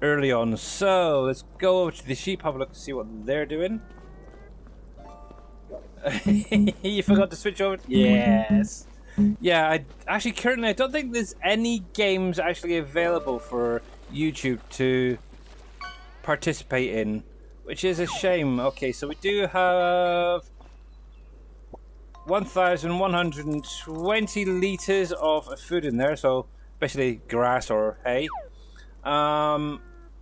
early on. So let's go over to the sheep, have a look to see what they're doing. You forgot to switch over? Yes. Yeah, I actually currently I don't think there's any games actually available for YouTube to participate in, which is a shame. Okay, so we do have 1,120 liters of food in there, so basically grass or hay.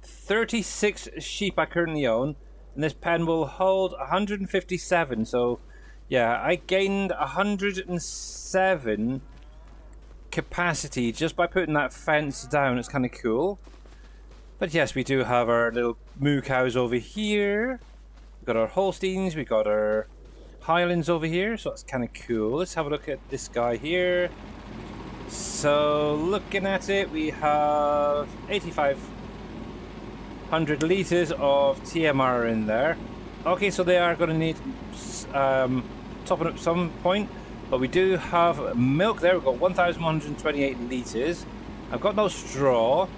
36 sheep I currently own, and this pen will hold 157. So yeah, I gained 107 capacity just by putting that fence down. It's kind of cool. But yes, we do have our little moo cows over here. We've got our Holsteins, we got our Highlands over here, so that's kind of cool. Let's have a look at this guy here. So looking at it, we have 8,500 liters of TMR in there. Okay, so they are going to need topping up some point, but we do have milk there. We've got 1,128 liters. I've got no straw,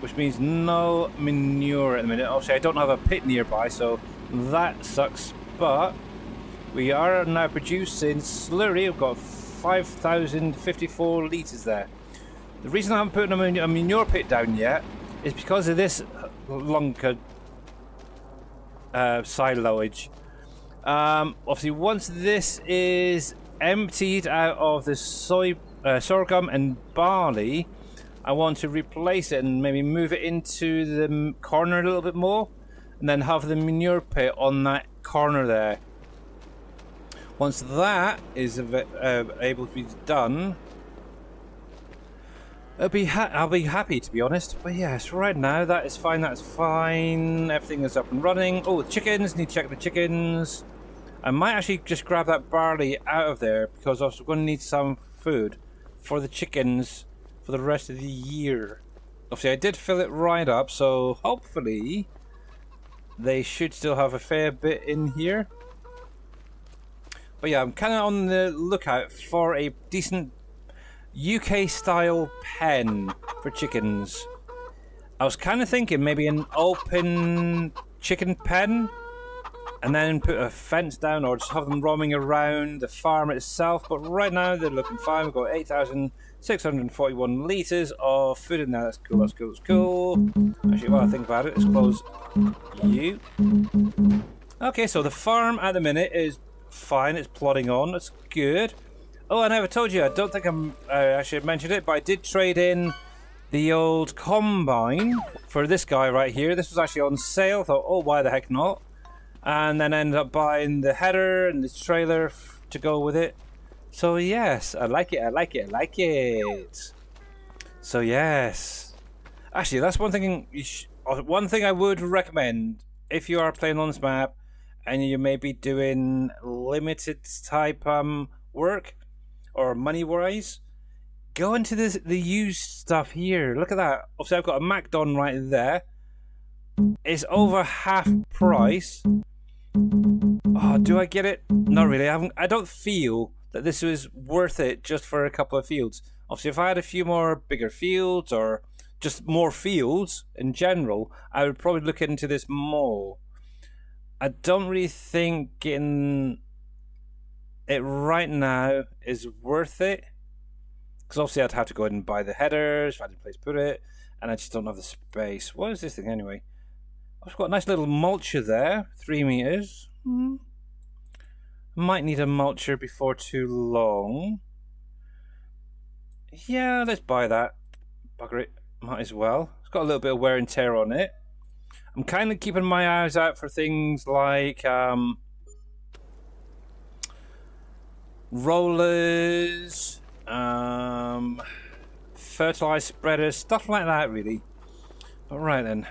which means no manure at the minute. Obviously I don't have a pit nearby, so that sucks, but we are now producing slurry. We've got 5,054 liters there. The reason I haven't put a manure pit down yet is because of this longer siloage. Obviously, once this is emptied out of the sorghum and barley, I want to replace it and maybe move it into the corner a little bit more, and then have the manure pit on that corner there. Once that is able to be done, I'll be happy, to be honest. But yes, right now that is fine. That's fine. Everything is up and running. Oh, the chickens. Need to check the chickens. I might actually just grab that barley out of there because I was going to need some food for the chickens for the rest of the year. Obviously, I did fill it right up, so hopefully they should still have a fair bit in here. But yeah, I'm kind of on the lookout for a decent UK style pen for chickens. I was kind of thinking maybe an open chicken pen and then put a fence down or just have them roaming around the farm itself, but right now they're looking fine. We've got 8,641 litres of food in there. That's cool, that's cool, that's cool. Actually, while I think about it, let's close you. Okay, so the farm at the minute is fine, it's plodding on, that's good. Oh, I never told you, I don't think I should have mentioned it, but I did trade in the old combine for this guy right here. This was actually on sale, thought, oh, why the heck not? And then ended up buying the header and the trailer to go with it. So yes, I like it, I like it, I like it. So yes. Actually, that's one thing I would recommend if you are playing on this map and you may be doing limited type work or money-wise, go into the used stuff here. Look at that. Obviously, I've got a Macdon right there. It's over half price. Oh, do I get it? Not really. I don't feel that this was worth it just for a couple of fields. Obviously, if I had a few more bigger fields or just more fields in general, I would probably look into this more. I don't really think getting it right now is worth it, because obviously I'd have to go ahead and buy the headers, find a place to put it, and I just don't have the space. What is this thing anyway? I've got a nice little mulcher there, 3 meters. Might need a mulcher before too long. Yeah, let's buy that. Bugger it, might as well. It's got a little bit of wear and tear on it. I'm kind of keeping my eyes out for things like rollers, fertilizer spreaders, stuff like that really. But right then,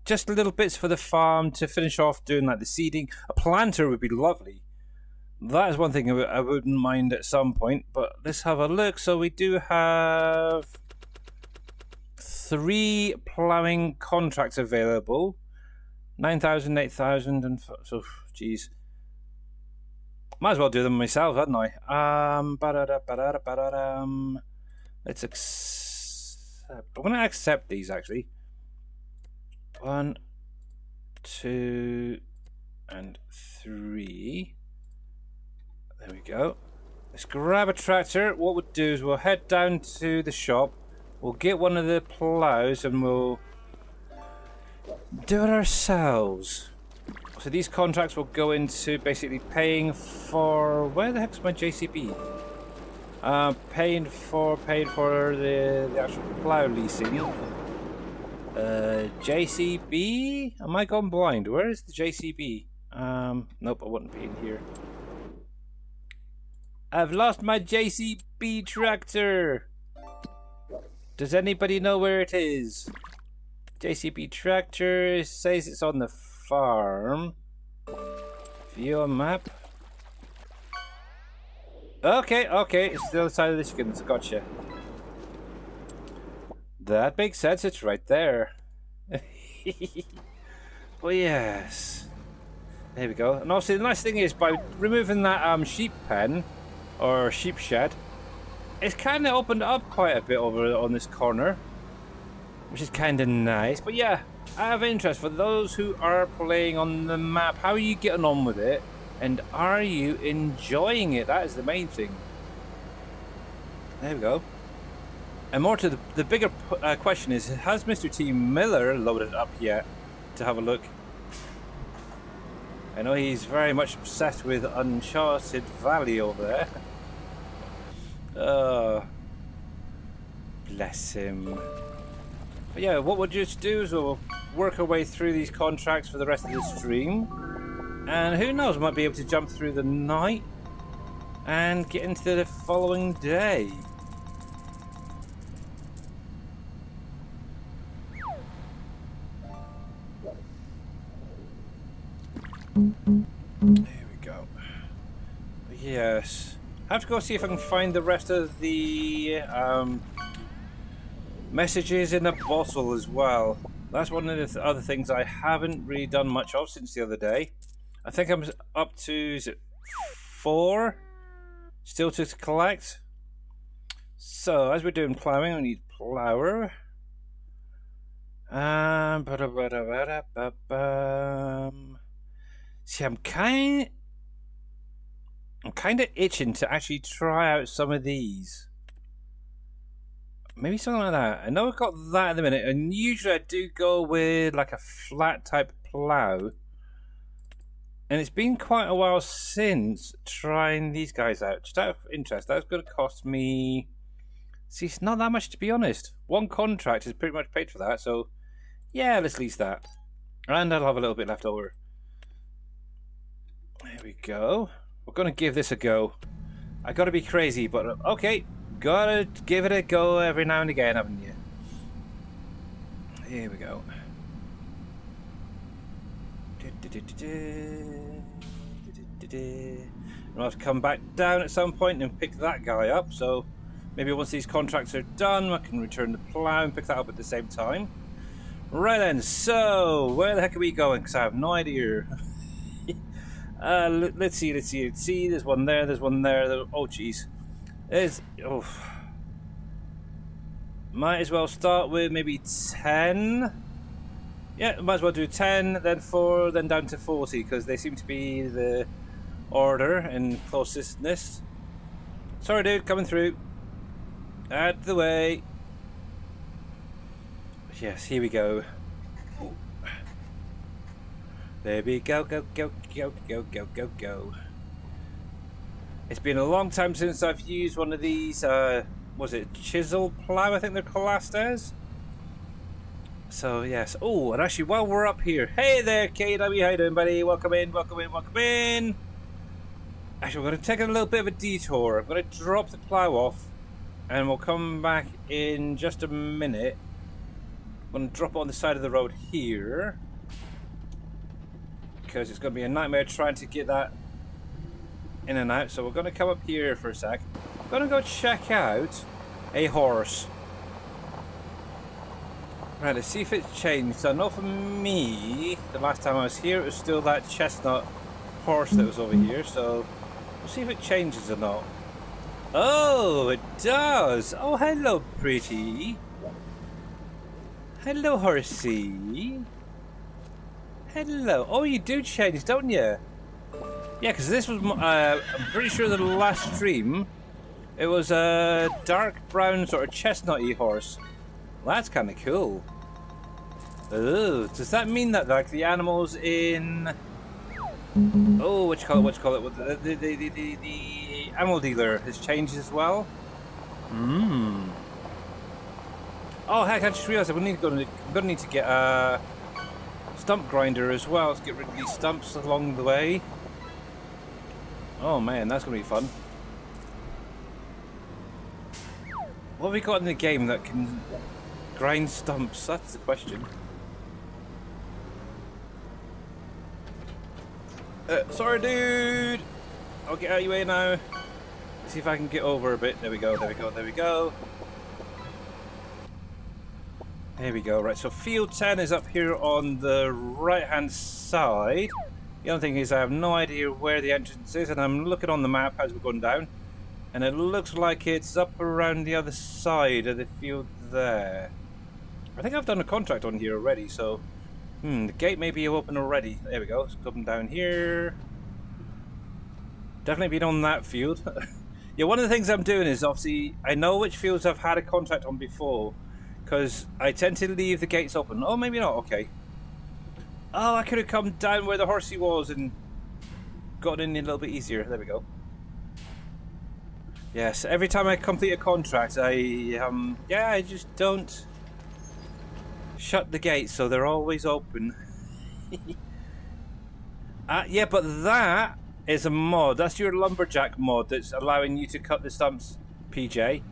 just little bits for the farm to finish off doing like the seeding. A planter would be lovely. That is one thing I wouldn't mind at some point, but let's have a look. So we do have 3 ploughing contracts available. 9,000, 8,000, and so, geez. Might as well do them myself, hadn't I? Let's accept. I'm going to accept these actually. 1, 2, and 3. There we go. Let's grab a tractor. What we'll do is we'll head down to the shop. We'll get one of the plows and we'll do it ourselves. So these contracts will go into basically paying for... Where the heck's my JCB? Paying for the actual plow leasing. JCB? Am I gone blind? Where is the JCB? Nope, I wouldn't be in here. I've lost my JCB tractor. Does anybody know where it is? JCB tractor says it's on the farm. View a map. Okay, it's the other side of the chickens. Gotcha. That makes sense. It's right there. Well, yes. There we go. And obviously, the nice thing is by removing that sheep pen or sheep shed, it's kind of opened up quite a bit over on this corner, which is kind of nice. But yeah, I have interest for those who are playing on the map. How are you getting on with it? And are you enjoying it? That is the main thing. There we go. And more to the bigger question is, has Mr. T. Miller loaded up yet? To have a look. I know he's very much obsessed with Uncharted Valley over there. Bless him. But yeah, what we'll just do is we'll work our way through these contracts for the rest of the stream. And who knows, we might be able to jump through the night and get into the following day. There we go. Yes. I have to go see if I can find the rest of the messages in a bottle as well. That's one of the other things I haven't really done much of since the other day. I think I'm up to, is it 4 still to collect? So as we're doing ploughing, we need plower. See, I'm kind of itching to actually try out some of these. Maybe something like that. I know I've got that at the minute, and usually I do go with like a flat type plow. And it's been quite a while since trying these guys out. Just out of interest, that's going to cost me... See, it's not that much, to be honest. One contract is pretty much paid for that, so yeah, let's lease that. And I'll have a little bit left over. There we go. We're going to give this a go. I got to be crazy, but okay. Gotta give it a go every now and again, haven't you? Here we go. I'll have to come back down at some point and pick that guy up, so maybe once these contracts are done I can return the plough and pick that up at the same time. Right then, so where the heck are we going? Because I have no idea. Let's see. There's one there, there's one there. Oh jeez. Might as well start with maybe 10. Yeah, might as well do 10, then 4, then down to 40, because they seem to be the order and closestness. Sorry dude, coming through. Out of the way. Yes, here we go. There we go, go. It's been a long time since I've used one of these, was it chisel plow, I think they're classed as? So, yes. Oh, and actually, while we're up here, hey there, KW, how you doing, buddy? Welcome in. Actually, we're going to take a little bit of a detour. I'm going to drop the plow off, and we'll come back in just a minute. I'm going to drop it on the side of the road here, because it's going to be a nightmare trying to get that in and out. So we're going to come up here for a sec. I'm going to go check out a horse. Right, let's see if it's changed. I know for me, the last time I was here, it was still that chestnut horse that was over here. So we'll see if it changes or not. Oh, it does. Oh, hello, pretty. Hello, horsey. Hello. Oh, you do change, don't you? Yeah, because this was, I'm pretty sure the last stream, it was a dark brown sort of chestnut-y horse. Well, that's kind of cool. Oh, does that mean that like the animals in... Oh, what you call it? The animal dealer has changed as well? Oh, heck, I just realised I'm going to need to get a stump grinder as well to get rid of these stumps along the way. Oh man, that's going to be fun. What have we got in the game that can grind stumps? That's the question. Sorry dude! I'll get out of your way now. See if I can get over a bit. There we go. There we go. Right, so field 10 is up here on the right hand side. The only thing is I have no idea where the entrance is, and I'm looking on the map as we're going down, and it looks like it's up around the other side of the field there. I think I've done a contract on here already, so the gate may be open already. There we go. It's coming down here. Definitely been on that field. Yeah, one of the things I'm doing is obviously I know which fields I've had a contract on before, because I tend to leave the gates open. Oh, maybe not. Okay. Oh, I could have come down where the horsey was and gotten in a little bit easier. There we go. Yes, every time I complete a contract, I just don't shut the gates, so they're always open. Yeah, but that is a mod. That's your lumberjack mod that's allowing you to cut the stumps, PJ.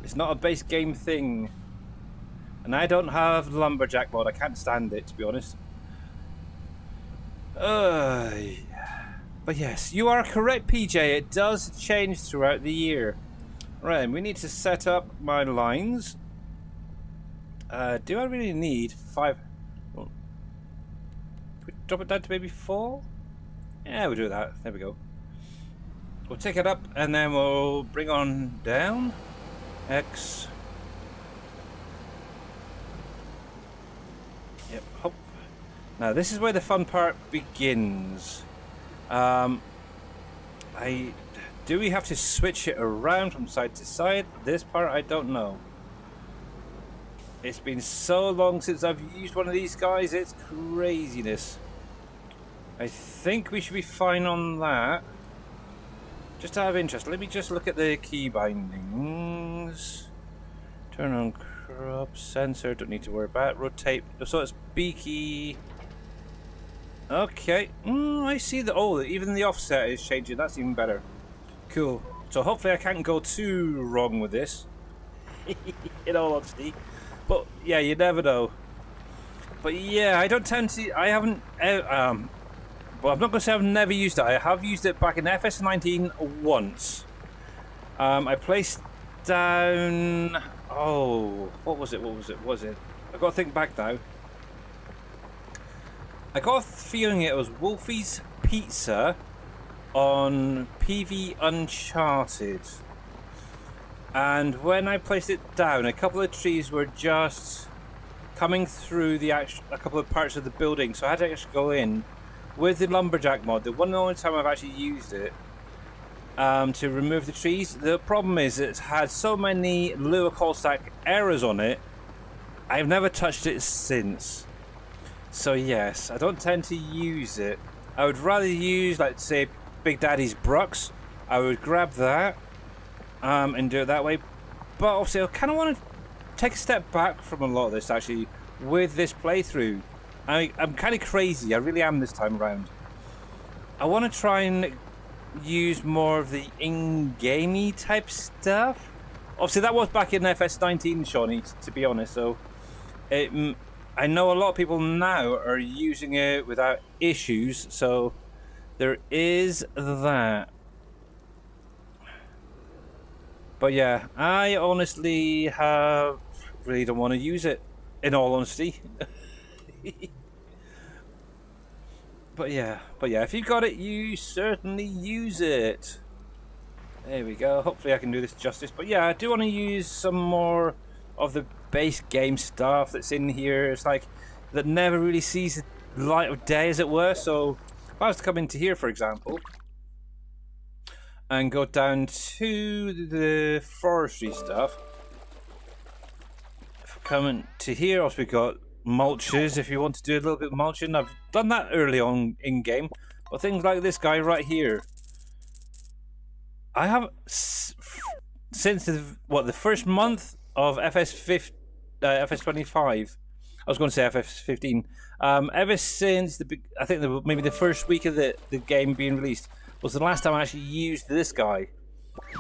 It's not a base game thing. And I don't have the lumberjack mod. I can't stand it, to be honest. But yes, you are correct, PJ. It does change throughout the year. Right, we need to set up my lines. Do I really need 5? Oh. Can we drop it down to maybe 4? Yeah, we'll do that. There we go. We'll take it up and then we'll bring on down. X. Yep, hop. Now this is where the fun part begins. Do we have to switch it around from side to side? This part I don't know. It's been so long since I've used one of these guys, it's craziness. I think we should be fine on that. Just out of interest, let me just look at the key bindings. Turn on crop sensor, don't need to worry about it. Rotate, so it's B key. Okay, I see that. Oh, even the offset is changing. That's even better. Cool. So hopefully I can't go too wrong with this. In all honesty. But yeah, you never know. But yeah, I don't tend to. I haven't. Well, I'm not going to say I've never used it. I have used it back in FS19 once. I placed down. Oh, what was it? What was it? Was it? I've got to think back now. I got a feeling it was Wolfie's Pizza on PV Uncharted. And when I placed it down, a couple of trees were just coming through a couple of parts of the building, so I had to actually go in with the lumberjack mod. The one and only time I've actually used it to remove the trees. The problem is it's had so many Lua call stack errors on it. I've never touched it since. So yes, I don't tend to use it. I would rather use, like, say, Big Daddy's Brux. I would grab that and do it that way. But obviously I kind of want to take a step back from a lot of this, actually, with this playthrough. I'm kind of crazy, I really am this time around. I want to try and use more of the in-gamey type stuff. Obviously that was back in FS19, Shawnee, to be honest, so I know a lot of people now are using it without issues, so there is that. But yeah, I honestly really don't want to use it, in all honesty. But yeah, if you've got it, you certainly use it. There we go. Hopefully I can do this justice. But yeah, I do want to use some more of the base game stuff that's in here. It's like that never really sees the light of day, as it were. So if I was to come into here, for example, and go down to the forestry stuff, if I come into here, also we've got mulches. If you want to do a little bit of mulching, I've done that early on in game. But things like this guy right here, I have since the first month of FS25. I was going to say FS15. Ever since I think maybe the first week of the game being released was the last time I actually used this guy.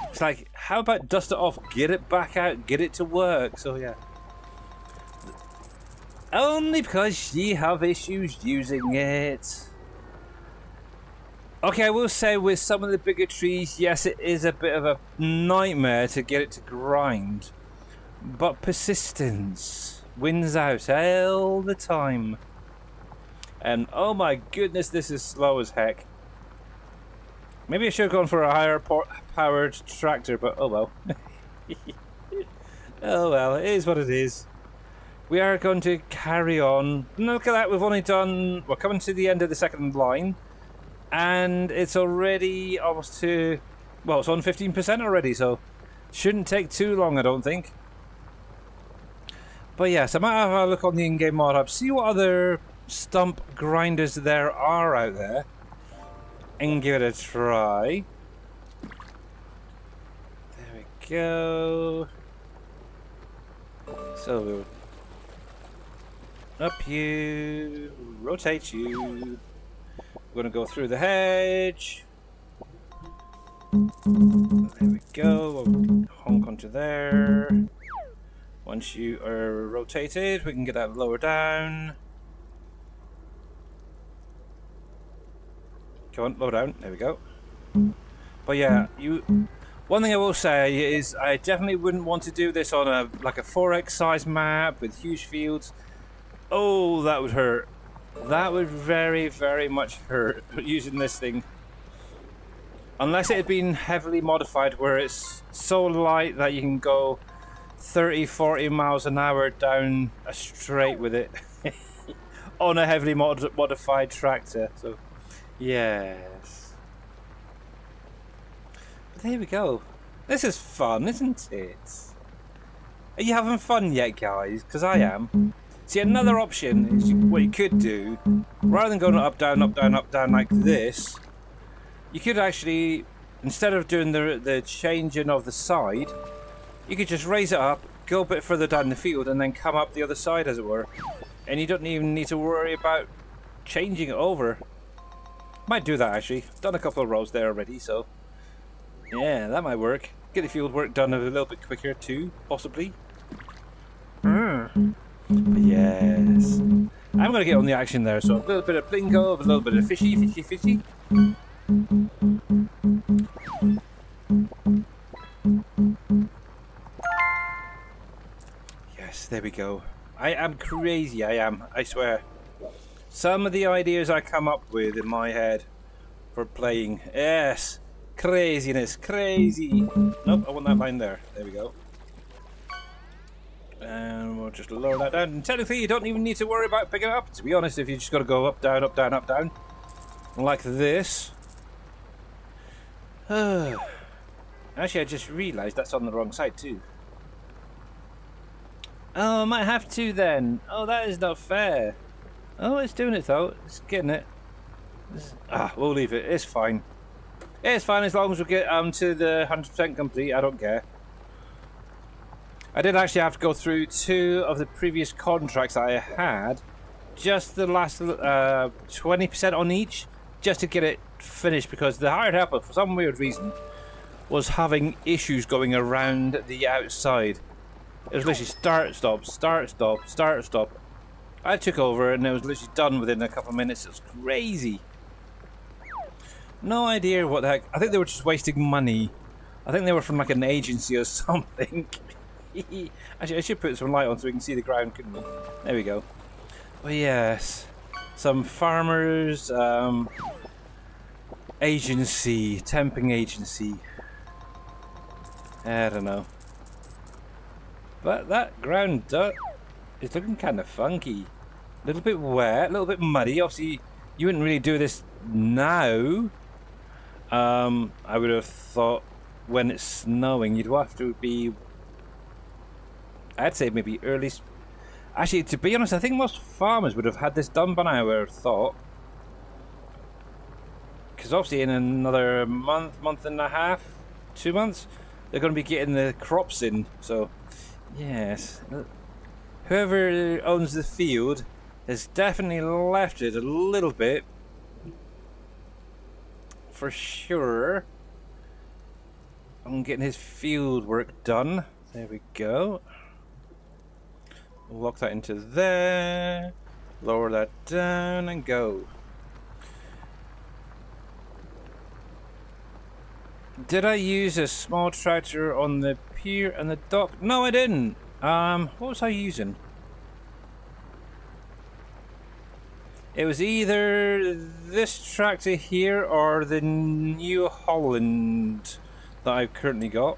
It's like, how about dust it off, get it back out, get it to work? So yeah. Only because you have issues using it. Okay, I will say with some of the bigger trees, yes, it is a bit of a nightmare to get it to grind. But persistence wins out all the time. And oh my goodness, this is slow as heck. Maybe I should have gone for a higher powered tractor, but oh well. Oh well, it is what it is. We are going to carry on. Look at that, we're coming to the end of the second line. And it's already almost to, well, it's on 15% already, so shouldn't take too long, I don't think. But yes, I might have a look on the in-game mod hub, see what other stump grinders there are out there. and give it a try. There we go. So we'll up you, rotate you. We're gonna go through the hedge. There we go. We'll honk onto there. Once you are rotated, we can get that lower down. Come on, lower down. There we go. But yeah, one thing I will say is I definitely wouldn't want to do this on a 4x size map with huge fields. Oh, that would hurt. That would very, very much hurt using this thing. Unless it had been heavily modified where it's so light that you can go 30, 40 miles an hour down a straight with it on a heavily modified tractor. So, yes. But there we go. This is fun, isn't it? Are you having fun yet, guys? Because I am. See, another option is what you could do, rather than going up, down, up, down, up, down like this, you could actually, instead of doing the changing of the side, you could just raise it up, go a bit further down the field, and then come up the other side, as it were. And you don't even need to worry about changing it over. Might do that, actually. I've done a couple of rows there already, so yeah, that might work. Get the field work done a little bit quicker too, possibly. Yes. I'm going to get on the action there, so a little bit of blingo, a little bit of fishy, fishy, fishy. Yes, there we go. I am crazy, I am, I swear. Some of the ideas I come up with in my head for playing, yes, craziness, crazy. Nope, I want that line there. There we go. And we'll just lower that down. And technically, you don't even need to worry about picking it up. To be honest, if you just got to go up, down, up, down, up, down, like this. Actually, I just realised that's on the wrong side too. Oh, I might have to then. Oh, that is not fair. Oh, it's doing it though. It's getting it. We'll leave it. It's fine. It's fine as long as we get to the 100% complete. I don't care. I did actually have to go through 2 of the previous contracts that I had, just the last 20% on each, just to get it finished, because the hired helper, for some weird reason, was having issues going around the outside. It was literally start, stop, start, stop, start, stop. I took over and it was literally done within a couple of minutes. It was crazy. No idea what the heck. I think they were just wasting money. I think they were from like an agency or something. Actually, I should put some light on so we can see the ground, couldn't we? There we go. Well, yes. Some farmers, agency, temping agency. I don't know. But that ground dirt is looking kind of funky. A little bit wet, a little bit muddy. Obviously, you wouldn't really do this now. I would have thought when it's snowing, you'd have to be, I'd say maybe early. Actually, to be honest, I think most farmers would have had this done by now, I would have thought. Because obviously in another month, month and a half, 2 months, they're going to be getting the crops in. So, yes. Whoever owns the field has definitely left it a little bit. For sure. I'm getting his field work done. There we go. Lock that into there. Lower that down and go. Did I use a small tractor on the pier and the dock? No, I didn't. What was I using? It was either this tractor here or the New Holland that I've currently got.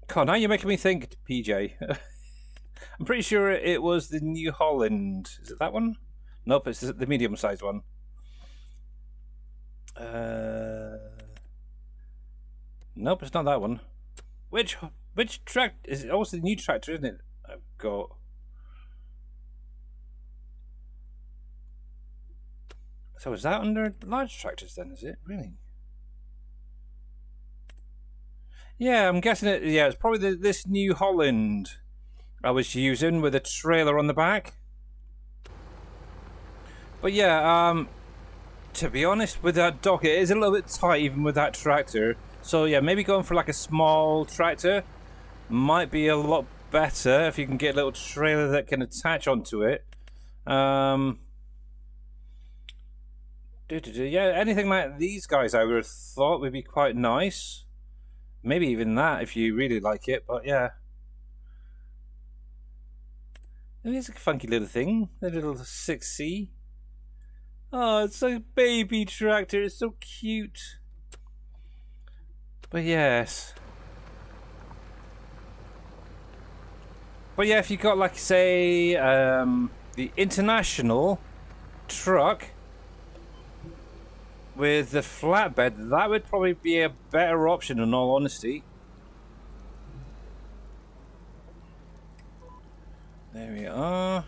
God, now you're making me think, PJ. I'm pretty sure it was the New Holland. Is it that one? Nope, it's the medium-sized one. Nope, it's not that one. Which tractor? Is it also the new tractor, isn't it? I've got. So is that under large tractors then, is it? Really? Yeah, I'm guessing it. Yeah, it's probably this New Holland I was using with a trailer on the back. But yeah, to be honest, with that dock, it is a little bit tight even with that tractor. So yeah, maybe going for like a small tractor might be a lot better if you can get a little trailer that can attach onto it. Yeah, anything like these guys I would have thought would be quite nice. Maybe even that if you really like it, but yeah. It's a funky little thing, the little 6C. Oh, it's a baby tractor, it's so cute. But yes. But yeah, if you got like say the international truck with the flatbed, that would probably be a better option in all honesty. There we are.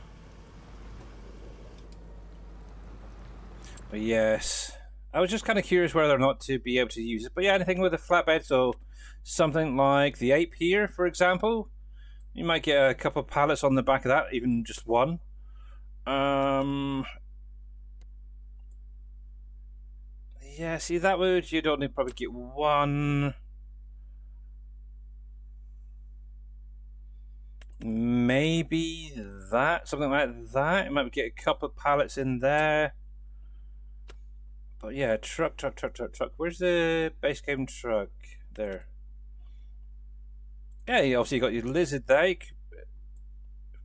But yes, I was just kind of curious whether or not to be able to use it. But yeah, anything with a flatbed, so something like the Ape here, for example. You might get a couple of pallets on the back of that, even just one. Yeah, see that would, you'd only probably get one. Maybe that, something like that. You might get a couple of pallets in there. But yeah, truck. Where's the base game truck? There. Yeah, obviously you got your lizard there.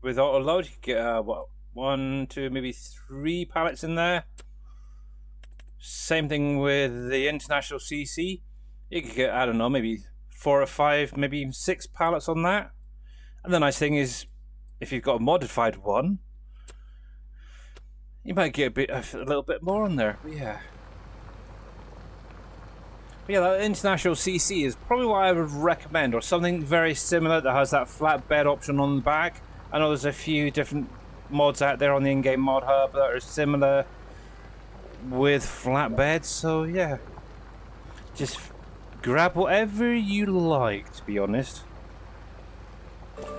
With auto load, you can get what, 1, 2, maybe 3 pallets in there. Same thing with the international CC. You could get, I don't know, maybe 4 or 5, maybe even 6 pallets on that. And the nice thing is, if you've got a modified one, you might get a little bit more on there. But yeah. But yeah, that international CC is probably what I would recommend, or something very similar that has that flatbed option on the back. I know there's a few different mods out there on the in-game mod hub that are similar with flatbeds, so yeah. Just grab whatever you like, to be honest.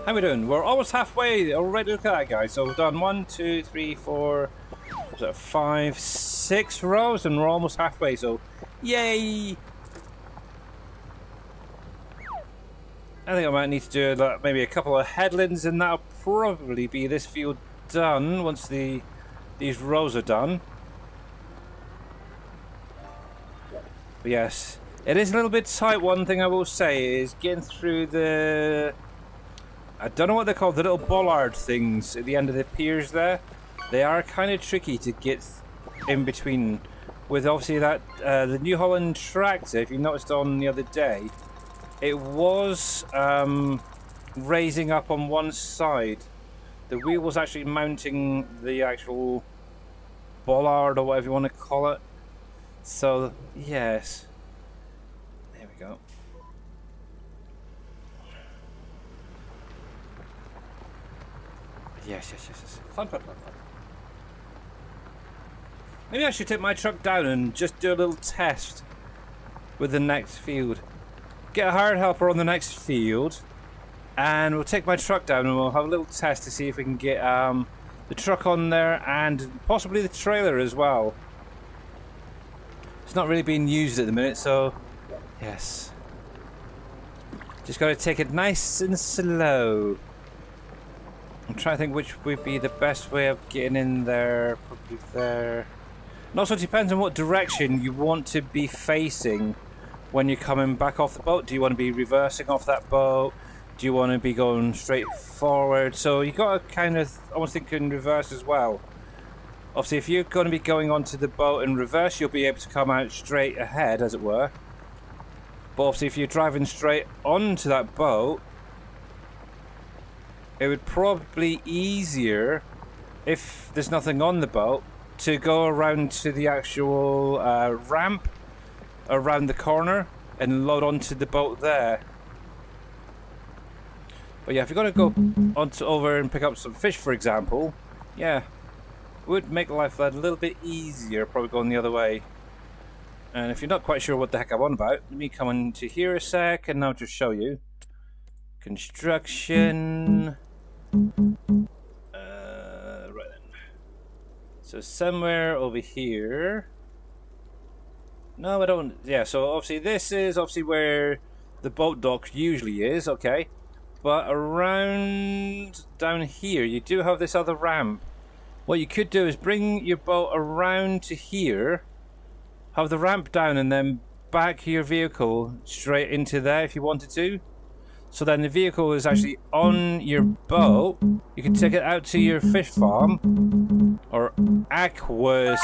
How we doing? We're almost halfway already. Look at that, guys. So we've done 1, 2, 3, 4, 5, 6 rows, and we're almost halfway, so yay! I think I might need to do maybe a couple of headlands, and that'll probably be this field done once these rows are done. But yes, it is a little bit tight. One thing I will say is getting through the, I don't know what they're called, the little bollard things at the end of the piers there. They are kind of tricky to get in between. With obviously that the New Holland tractor, if you noticed on the other day, it was raising up on one side. The wheel was actually mounting the actual bollard, or whatever you want to call it. So yes, there we go. Yes. Fun. Maybe I should take my truck down and just do a little test with the next field. Get a hired helper on the next field, and we'll take my truck down and we'll have a little test to see if we can get the truck on there and possibly the trailer as well. It's not really being used at the minute, so yes. Just got to take it nice and slow. I'm trying to think which would be the best way of getting in there. Probably there. And also it depends on what direction you want to be facing when you're coming back off the boat. Do you want to be reversing off that boat? Do you want to be going straight forward? So you got to kind of almost think in reverse as well. Obviously, if you're going to be going onto the boat in reverse, you'll be able to come out straight ahead, as it were. But obviously, if you're driving straight onto that boat, it would probably be easier, if there's nothing on the boat, to go around to the actual ramp around the corner and load onto the boat there. But yeah, if you're going to go over and pick up some fish, for example, yeah, would make life a little bit easier, probably going the other way. And if you're not quite sure what the heck I'm on about, let me come into here a sec and I'll just show you. Construction. Right then. So somewhere over here. No, I don't. Yeah, so obviously this is obviously where the boat dock usually is, okay. But around down here, you do have this other ramp. What you could do is bring your boat around to here, have the ramp down, and then back your vehicle straight into there if you wanted to. So then the vehicle is actually on your boat. You can take it out to your fish farm or aqua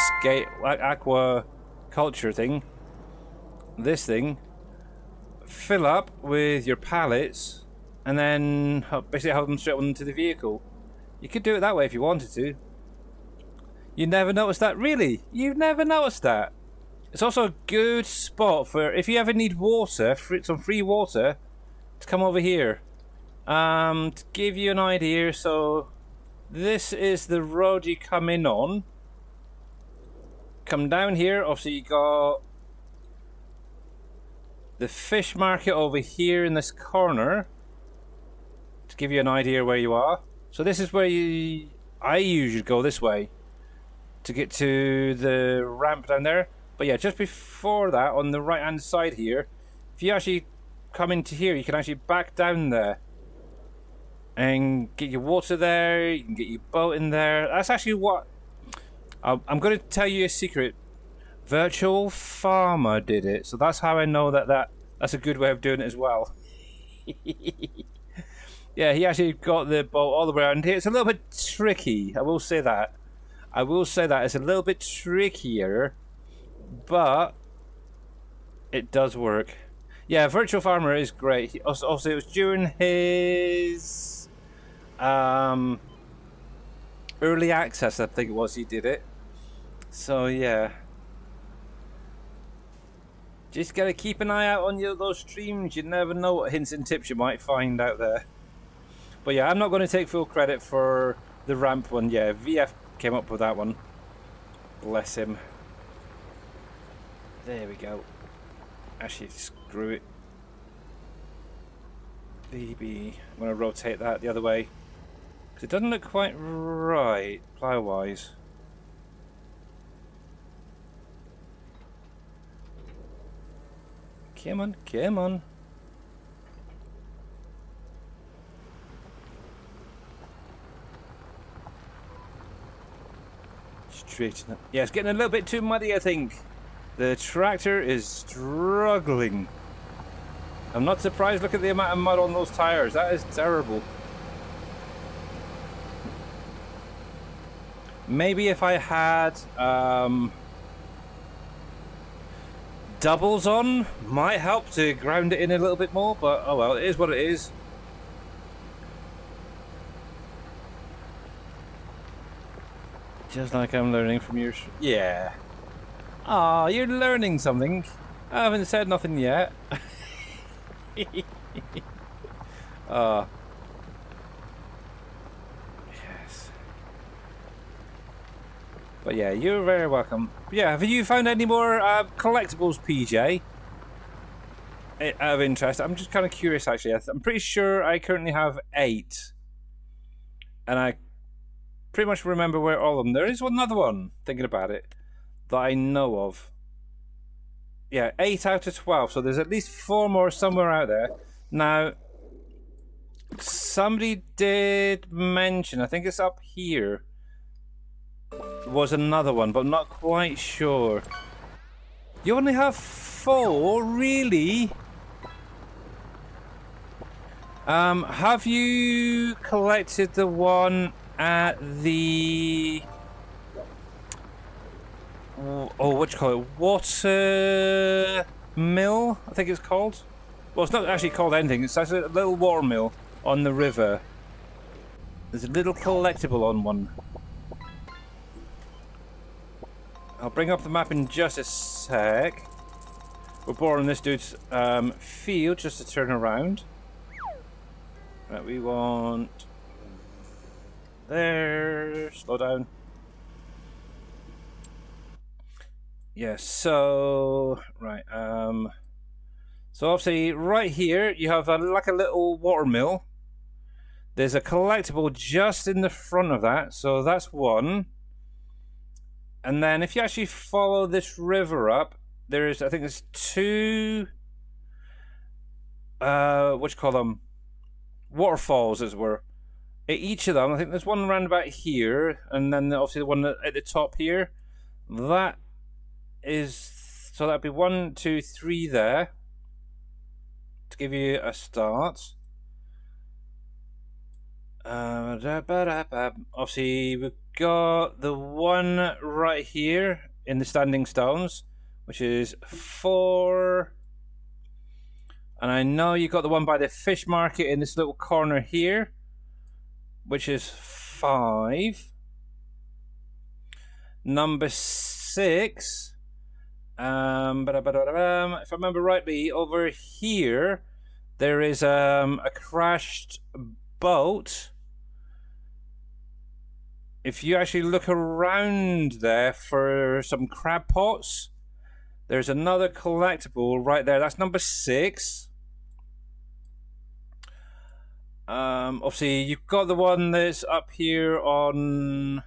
culture thing. This thing. Fill up with your pallets and then basically have them straight onto the vehicle. You could do it that way if you wanted to. You never noticed that? Really? You've never noticed that? It's also a good spot for if you ever need water, some free water, to come over here. To give you an idea, so this is the road you come in on. Come down here, obviously you got the fish market over here in this corner. To give you an idea where you are. So this is where I usually go this way to get to the ramp down there. But yeah, just before that, on the right hand side here, if you actually come into here, you can actually back down there and get your water there. You can get your boat in there. That's actually what I'm going to tell you a secret. Virtual Farmer did it, so that's how I know that's a good way of doing it as well. Yeah, he actually got the boat all the way around here. It's a little bit tricky, I will say that. I will say that it's a little bit trickier, but it does work. Yeah, Virtual Farmer is great. Also, it was during his early access, I think it was, he did it. So yeah, just gotta keep an eye out on those streams. You never know what hints and tips you might find out there. But yeah, I'm not going to take full credit for the ramp one. Yeah, VF came up with that one. Bless him. There we go. Actually, screw it. BB. I'm going to rotate that the other way. Because it doesn't look quite right, plow-wise. Come on, come on. Straighten up. Yeah, it's getting a little bit too muddy, I think. The tractor is struggling. I'm not surprised. Look at the amount of mud on those tires. That is terrible. Maybe if I had doubles on, might help to ground it in a little bit more, but oh well, it is what it is. Just like I'm learning from your... Yeah. Aw, you're learning something. I haven't said nothing yet. Yes. But yeah, you're very welcome. Yeah, have you found any more collectibles, PJ? Out of interest, I'm just kind of curious actually. I'm pretty sure I currently have 8. And I pretty much remember where all of them. There is another one, thinking about it, that I know of. Yeah, 8 out of 12. So there's at least 4 more somewhere out there. Now, somebody did mention, I think it's up here, was another one, but I'm not quite sure. You only have 4? Really? Have you collected the one at the... Oh, what do you call it? Water mill, I think it's called. Well, it's not actually called anything. It's actually a little water mill on the river. There's a little collectible on one. I'll bring up the map in just a sec. We're boring this dude's field just to turn around. Right, we want... There. Slow down. Yeah, so right, so obviously right here you have like a little watermill. There's a collectible just in the front of that, so that's one. And then if you actually follow this river up, there's, I think there's two, what you call them, waterfalls as it were. At each of them, I think there's one around about here, and then obviously the one at the top here. That is, so that'd be 1, 2, 3 there to give you a start. Obviously, we've got the one right here in the standing stones, which is 4. And I know you got the one by the fish market in this little corner here, which is 5. Number 6. If I remember rightly, over here there is a crashed boat. If you actually look around there for some crab pots, there's another collectible right there. That's number 6. Obviously, you've got the one that's up here on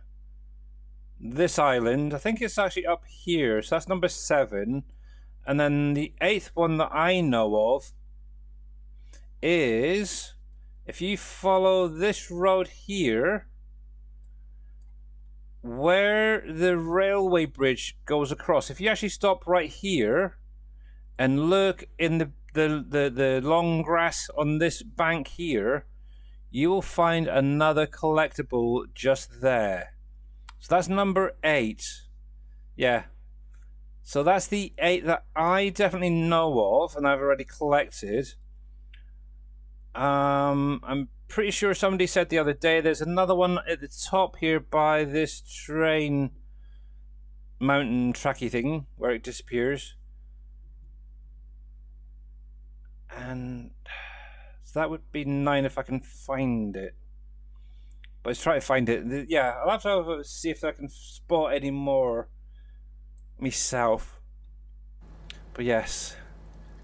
this island. I think it's actually up here, so that's number 7. And then the 8th one that I know of is, if you follow this road here, where the railway bridge goes across. If you actually stop right here and look in the long grass on this bank here, you will find another collectible just there. So that's number 8. Yeah. So that's the 8 that I definitely know of and I've already collected. I'm pretty sure somebody said the other day there's another one at the top here by this train mountain tracky thing where it disappears. And so that would be 9 if I can find it. But let's try to find it. Yeah, I'll have to see if I can spot any more myself. But yes,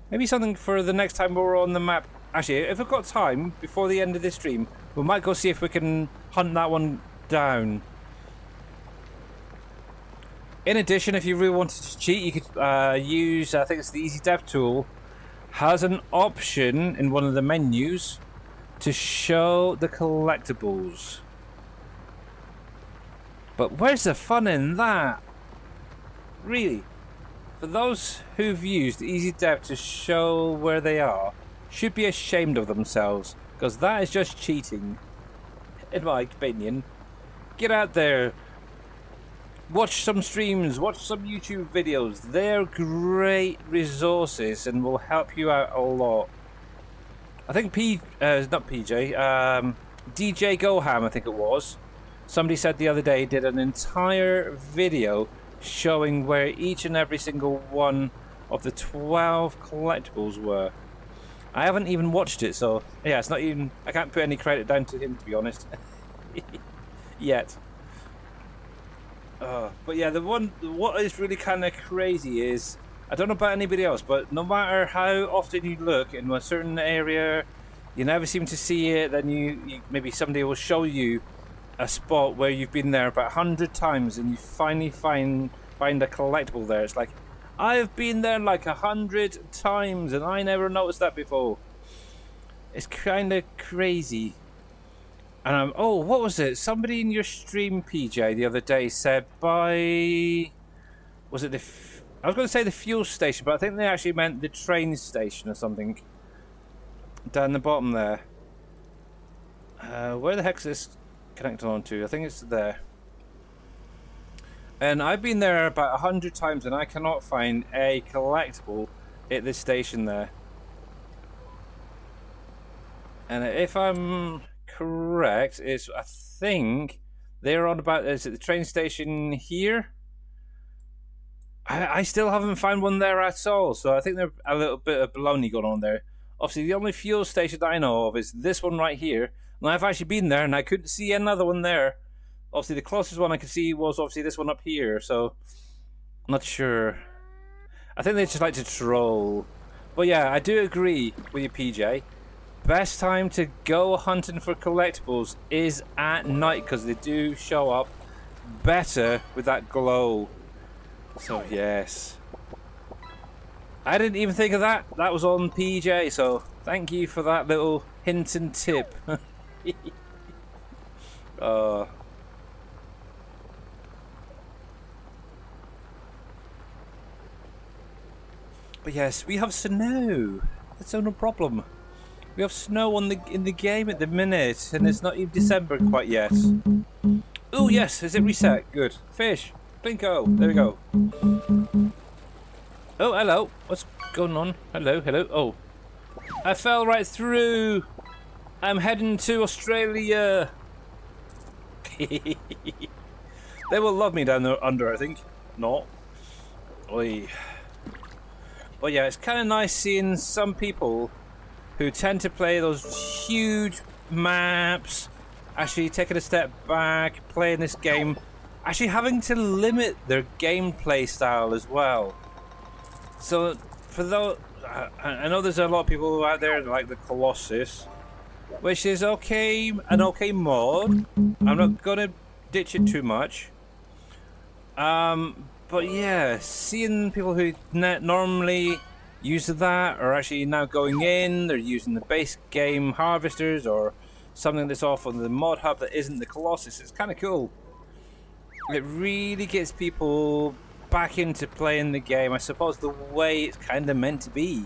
maybe something for the next time we're on the map. Actually, if we've got time before the end of this stream, we might go see if we can hunt that one down. In addition, if you really wanted to cheat, you could use, I think it's the Easy Dev tool, has an option in one of the menus to show the collectibles. But where's the fun in that? Really? For those who've used Easy Dev to show where they are, should be ashamed of themselves, because that is just cheating, in my opinion. Get out there, watch some streams, watch some YouTube videos. They're great resources and will help you out a lot. I think not PJ, DJ Goham, I think it was. Somebody said the other day did an entire video showing where each and every single one of the 12 collectibles were. I haven't even watched it, so yeah, it's not even. I can't put any credit down to him, to be honest. Yet. But yeah, what is really kind of crazy is, I don't know about anybody else, but no matter how often you look in a certain area, you never seem to see it. Then you maybe somebody will show you a spot where you've been there about 100 times, and you finally find a collectible there. It's like, I've been there like 100 times and I never noticed that before. It's kind of crazy. And oh, what was it? Somebody in your stream, PJ, the other day said by, was it I was going to say the fuel station, but I think they actually meant the train station or something. Down the bottom there. Where the heck is this connected onto? I think it's there. And I've been there about 100 times and I cannot find a collectible at this station there. And if I'm correct, I think they're on about, is it the train station here? I still haven't found one there at all, so I think there's a little bit of baloney going on there. Obviously, the only fuel station that I know of is this one right here. And I've actually been there and I couldn't see another one there. Obviously, the closest one I could see was obviously this one up here, so Not sure. I think they just like to troll. But yeah, I do agree with you, PJ. Best time to go hunting for collectibles is at night because they do show up better with that glow. So yes. I didn't even think of that. That was on PJ, so thank you for that little hint and tip. But yes, we have snow. That's no problem. We have snow on in the game at the minute, and it's not even December quite yet. Oh yes, is it reset? Good. Fish. Blinko. There we go. Oh, hello. What's going on? Hello, hello. Oh. I fell right through. I'm heading to Australia. They will love me down there under, I think. No. Oi. But yeah, it's kind of nice seeing some people who tend to play those huge maps actually taking a step back, playing this game, actually having to limit their gameplay style as well. So for those, I know there's a lot of people out there like the Colossus, which is okay, an okay mod. I'm not gonna ditch it too much. But yeah, seeing people who normally use that are actually now going in, they're using the base game harvesters or something that's off on the mod hub that isn't the Colossus. It's kind of cool. It really gets people back into playing the game, I suppose, the way it's kind of meant to be.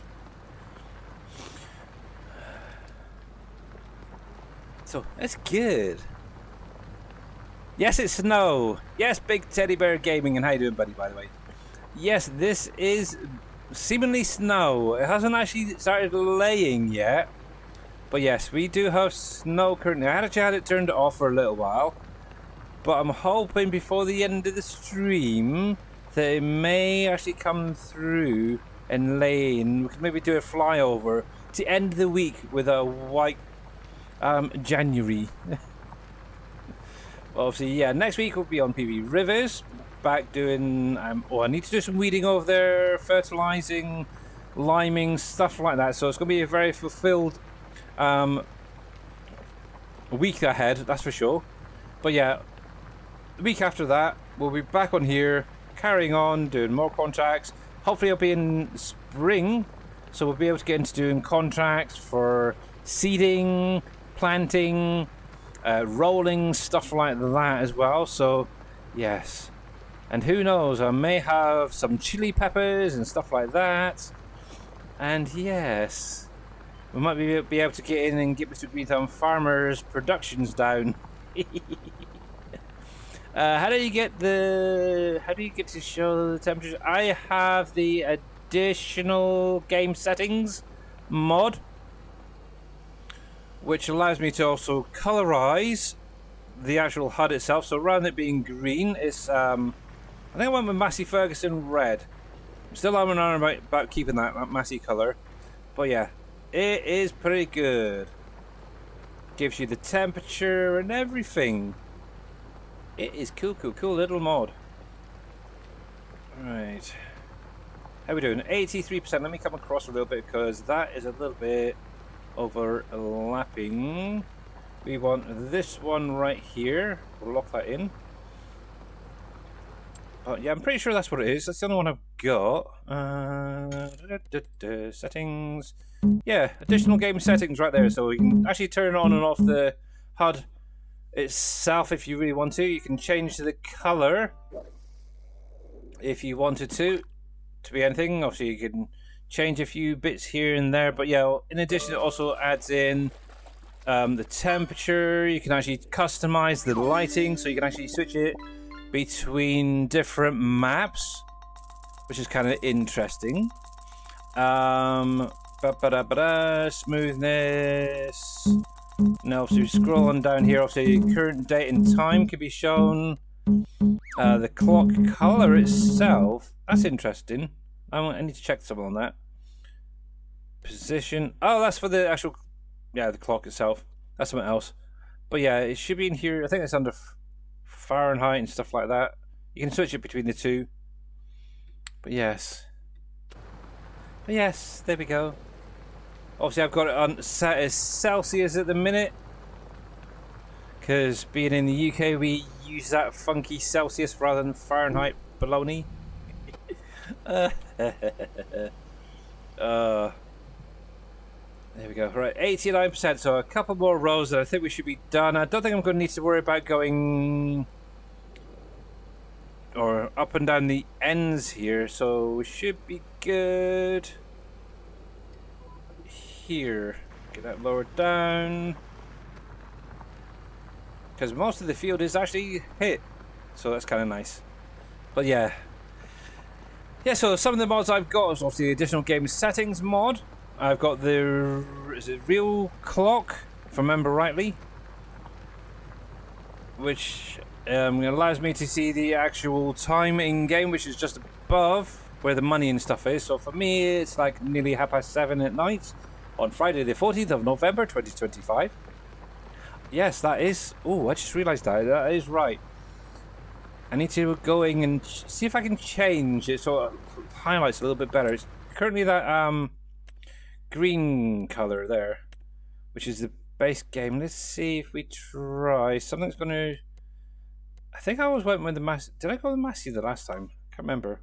So it's good. Yes, it's snow. Yes, Big Teddy Bear Gaming, and how you doing, buddy? By the way, yes, this is seemingly snow. It hasn't actually started laying yet, but yes, we do have snow currently. I actually had it turned off for a little while, but I'm hoping before the end of the stream that it may actually come through and lay in. We could maybe do a flyover to end the week with a white January. Well, obviously, yeah, next week we'll be on PB Rivers, back doing, I need to do some weeding over there, fertilizing, liming, stuff like that. So it's going to be a very fulfilled week ahead, that's for sure. But yeah, the week after that, we'll be back on here, carrying on, doing more contracts. Hopefully it'll be in spring, so we'll be able to get into doing contracts for seeding, planting, rolling, stuff like that as well. So yes, and who knows, I may have some chili peppers and stuff like that. And yes, we might be able to get in and get Mr. Greenthumb Farmers Productions down. How do you get to show the temperatures? I have the additional game settings mod, which allows me to also colorize the actual HUD itself. So rather than it being green, it's I think I went with Massey Ferguson red. I'm still having an arm about keeping that Massey color, but yeah, it is pretty good. Gives you the temperature and everything. It is cool little mod. Right, how are we doing? 83%. Let me come across a little bit because that is a little bit overlapping. We want this one right here. We'll lock that in. Yeah, I'm pretty sure that's what it is. That's the only one I've got. Settings. Yeah, additional game settings right there. So you can actually turn on and off the HUD itself if you really want to. You can change the color if you wanted to be anything. Obviously, you can change a few bits here and there, but yeah, in addition, it also adds in the temperature. You can actually customize the lighting, so you can actually switch it between different maps, which is kind of interesting. Smoothness. Now, so you scroll on down here, obviously current date and time can be shown. The clock color itself, that's interesting. I need to check something on that. Position. Oh, that's for the actual, yeah, the clock itself. That's something else. But yeah, it should be in here. I think it's under Fahrenheit and stuff like that. You can switch it between the two. But yes. But yes, there we go. Obviously, I've got it on set as Celsius at the minute. Because being in the UK, we use that funky Celsius rather than Fahrenheit baloney. There we go. Right, 89%. So a couple more rows and I think we should be done. I don't think I'm going to need to worry about going or up and down the ends here. So we should be good here. Get that lowered down. Because most of the field is actually hit. So that's kind of nice. But yeah. Yeah, so some of the mods I've got is obviously the additional game settings mod. I've got the, is it real clock, if I remember rightly, which allows me to see the actual time in game, which is just above where the money and stuff is. So for me, it's like nearly 7:30 at night on Friday the 14th of November 2025. Yes, that is. Oh, I just realised that is right. I need to go in and see if I can change it so it highlights a little bit better. It's currently that green color there, which is the base game. Let's see if we try something that's going to. I think I always went with the mass. Did I go with the Massey the last time? Can't remember.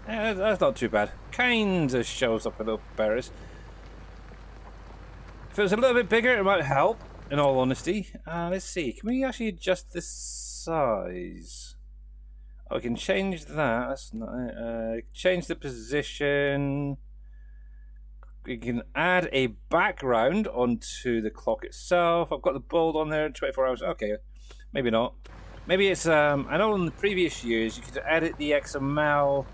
Yeah, that's not too bad. Kind of shows up a little better. If it was a little bit bigger, it might help. In all honesty, let's see. Can we actually adjust the size? Oh, we can change that. That's not. Change the position. We can add a background onto the clock itself. I've got the bold on there. 24 hours. Okay, maybe not. Maybe it's. I know in the previous years you could edit the XML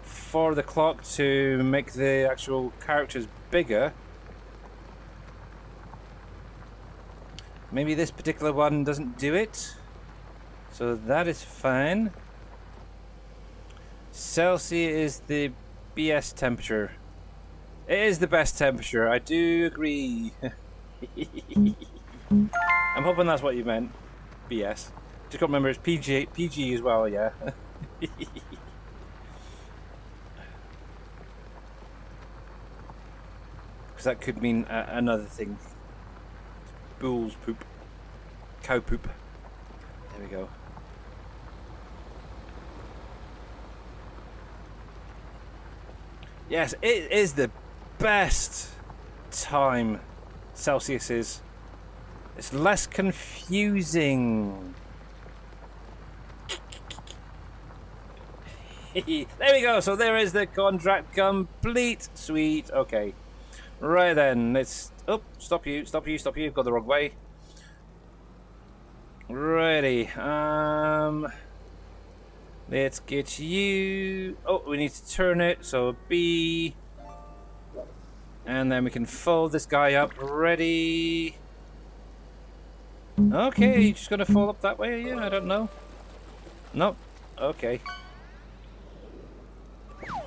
for the clock to make the actual characters bigger. Maybe this particular one doesn't do it. So that is fine. Celsius is the BS temperature. It is the best temperature, I do agree. I'm hoping that's what you meant. BS. Just gotta remember it's PG as well, yeah. Because that could mean another thing. Bull's poop. Cow poop. There we go. Yes, it is the best time Celsius is. It's less confusing. There we go. So there is the contract complete. Sweet. Okay. Right then. Let's... Oh, stop you. Got the wrong way. Righty. Let's get you... Oh, we need to turn it. So B. And then we can fold this guy up. Ready. Okay, you're just gonna fold up that way, are you? I don't know. Nope. Okay.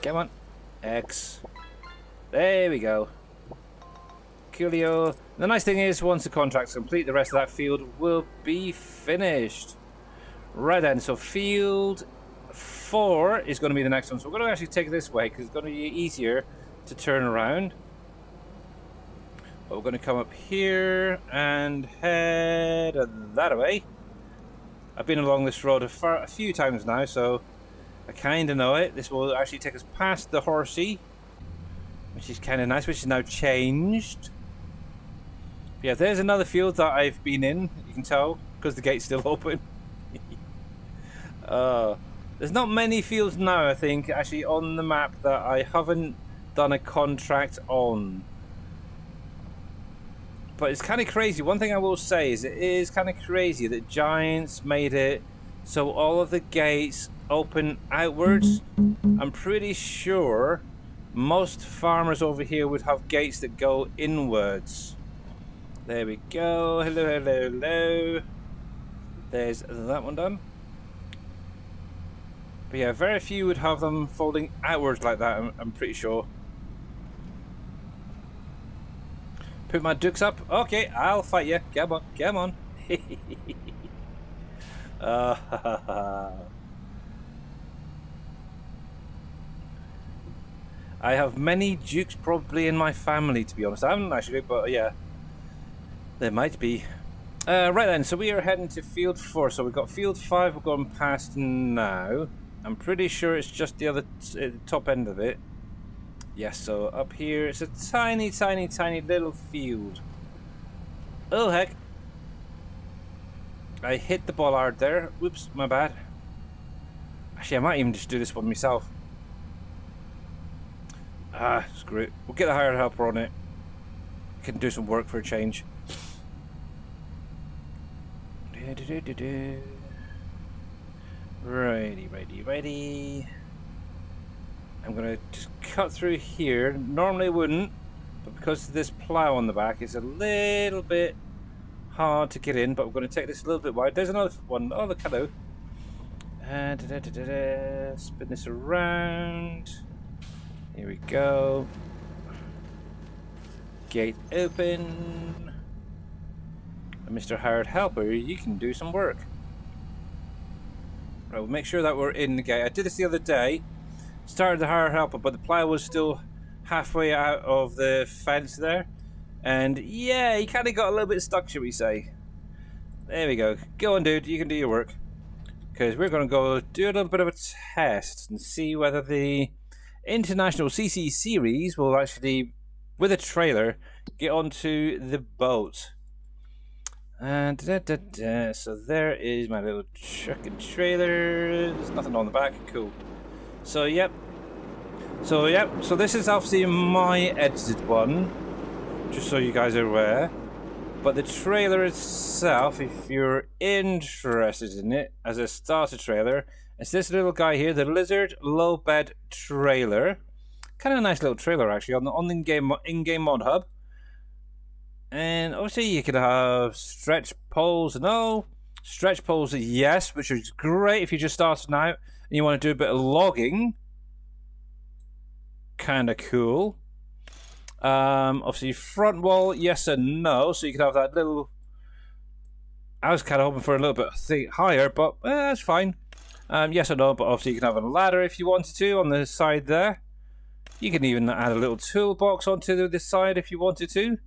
Come on. X. There we go. Coolio. The nice thing is, once the contract's complete, the rest of that field will be finished. Right then, so field 4 is going to be the next one. So we're going to actually take it this way, because it's going to be easier to turn around. But we're going to come up here and head that way. I've been along this road a few times now, so I kind of know it. This will actually take us past the horsey, which is kind of nice, which is now changed. Yeah, there's another field that I've been in, you can tell, because the gate's still open. There's not many fields now, I think, actually on the map that I haven't done a contract on. But it's kind of crazy. One thing I will say is it is kind of crazy that Giants made it so all of the gates open outwards. I'm pretty sure most farmers over here would have gates that go inwards. There we go. Hello, hello, hello. There's that one done. But yeah, very few would have them folding outwards like that, I'm pretty sure. Put my dukes up. Okay, I'll fight you. Come on, come on. I have many Dukes probably in my family, to be honest. I haven't actually, but yeah, there might be. Right then, so we are heading to Field 4. So we've got Field 5 we're going past now. I'm pretty sure it's just the other top end of it. Yes, so up here, it's a tiny, tiny, tiny little field. Oh, heck. I hit the bollard there. Whoops, my bad. Actually, I might even just do this one myself. Ah, screw it. We'll get a hired helper on it. Can do some work for a change. Righty. I'm gonna just cut through here. Normally I wouldn't, but because of this plow on the back, it's a little bit hard to get in. But we're gonna take this a little bit wide. There's another one. Oh, look, hello. And spin this around. Here we go. Gate open. And Mr. Hired Helper, you can do some work. Right, we'll make sure that we're in the gate. I did this the other day. Started the Hired Helper, but the plow was still halfway out of the fence there. And yeah, he kind of got a little bit stuck, shall we say. There we go. Go on, dude. You can do your work. Because we're going to go do a little bit of a test and see whether the International CC Series will actually, with a trailer, get onto the boat. And so there is my little truck and trailer. There's nothing on the back. Cool. So yep. So this is obviously my edited one, just so you guys are aware. But the trailer itself, if you're interested in it, as a starter trailer, it's this little guy here, the Lizard Low Bed Trailer. Kind of a nice little trailer actually on the in-game mod hub. And obviously you can have stretch poles and all. Stretch poles, yes, which is great if you're just starting out and you want to do a bit of logging. Kind of cool. Obviously front wall, yes and no. So you can have that little... I was kind of hoping for a little bit higher, but that's fine. Yes or no, but obviously you can have a ladder if you wanted to on the side there. You can even add a little toolbox onto this side if you wanted to.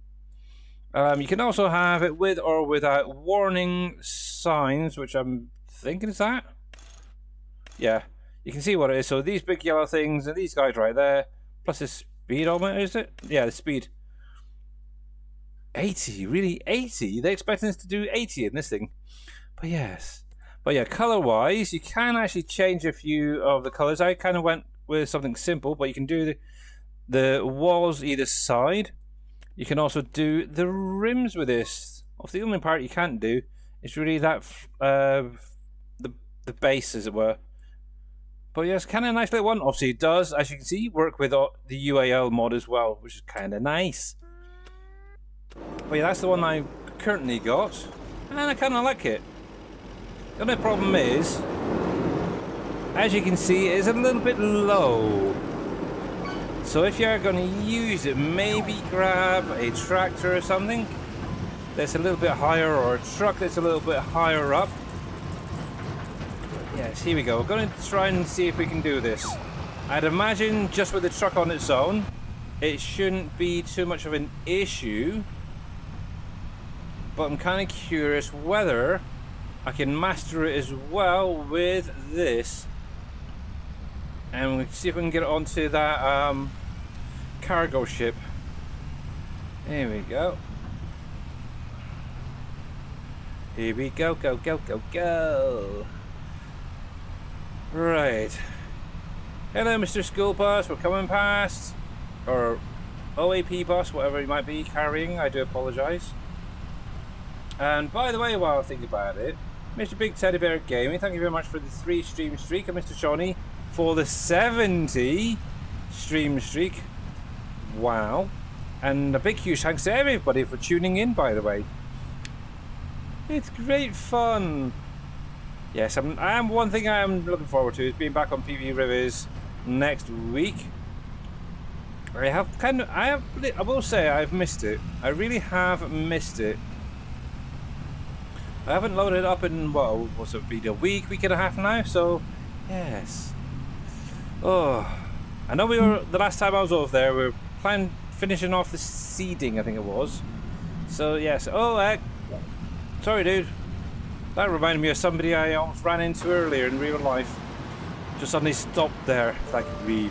You can also have it with or without warning signs, which I'm thinking is that. Yeah, you can see what it is. So these big yellow things and these guys right there, plus the speedometer, is it? Yeah, the speed. 80, really? 80? They're expecting us to do 80 in this thing. But yes. But yeah, color-wise, you can actually change a few of the colors. I kind of went with something simple, but you can do the walls either side. You can also do the rims with this. Obviously, the only part you can't do is really that the base, as it were. But yeah, it's kind of a nice little one. Obviously, it does, as you can see, work with the UAL mod as well, which is kind of nice. But yeah, that's the one I currently got, and I kind of like it. The only problem is, as you can see, it is a little bit low. So if you're going to use it, maybe grab a tractor or something that's a little bit higher, or a truck that's a little bit higher up. Yes, here we go. We're going to try and see if we can do this. I'd imagine just with the truck on its own, it shouldn't be too much of an issue. But I'm kind of curious whether I can master it as well with this. And we'll see if we can get it onto that cargo ship. There we go. Here we go, go. Right. Hello, Mr. School Bus. We're coming past. Or OAP bus, whatever it might be carrying. I do apologise. And by the way, while I think about it, Mr. Big Teddy Bear Gaming, thank you very much for the 3 stream streak, and Mr. Shawnee for the 70 stream streak. Wow. And a big huge thanks to everybody for tuning in, by the way. It's great fun. Yes, one thing I am looking forward to is being back on PV Rivers next week. I will say I've missed it. I really have missed it. I haven't loaded it up in, well, what's it been, a week and a half now, so yes. Oh, I know we were, the last time I was over there, we were finishing off the seeding, I think it was. So, yes. Oh, sorry, dude. That reminded me of somebody I almost ran into earlier in real life. Just suddenly stopped there. It's like, really?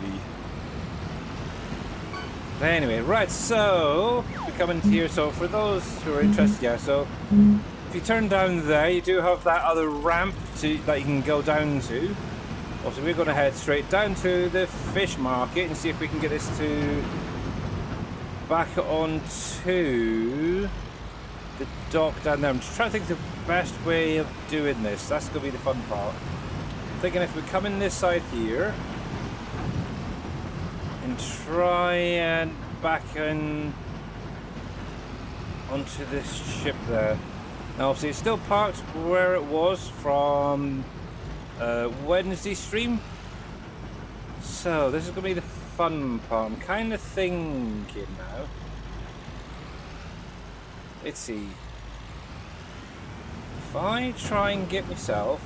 But anyway, right, so we come into here. So for those who are interested, yeah, so if you turn down there, you do have that other ramp that you can go down to. Also, we're going to head straight down to the fish market and see if we can get this to back onto the dock down there. I'm just trying to think of the best way of doing this. That's going to be the fun part. I'm thinking if we come in this side here and try and back in onto this ship there. Now obviously it's still parked where it was from Wednesday stream. So this is going to be the fun part. I'm kind of thinking now. Let's see. If I try and get myself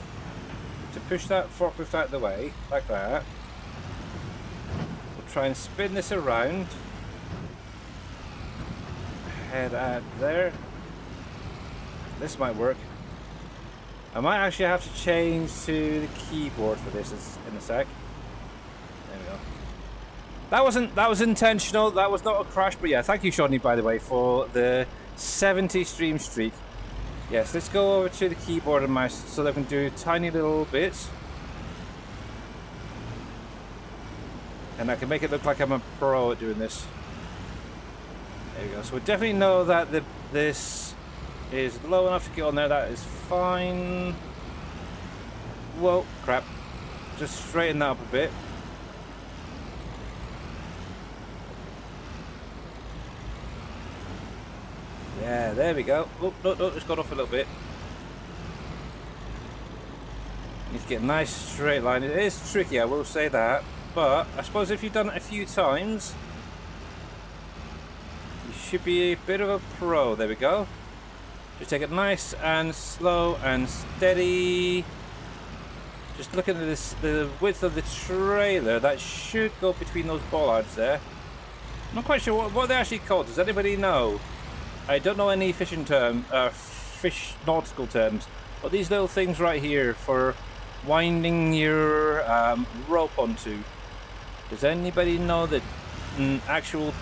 to push that forklift out of the way, like that. We'll try and spin this around. Head out there. This might work. I might actually have to change to the keyboard for this in a sec. There we go. That was intentional. That was not a crash, but yeah, thank you, Shawnee, by the way, for the 70 stream streak. Yes, let's go over to the keyboard and mouse so that we can do tiny little bits. And I can make it look like I'm a pro at doing this. There we go. So we definitely know that this is low enough to get on there. That is fine. Whoa, crap. Just straighten that up a bit. Yeah, there we go. Oh, no, it's got off a little bit. Need to get a nice straight line. It is tricky, I will say that. But I suppose if you've done it a few times, you should be a bit of a pro. There we go. Just take it nice and slow and steady. Just looking at this, the width of the trailer, that should go between those bollards there. I'm not quite sure what they're actually called. Does anybody know? I don't know any fishing fish nautical terms, but these little things right here for winding your rope onto. Does anybody know the actual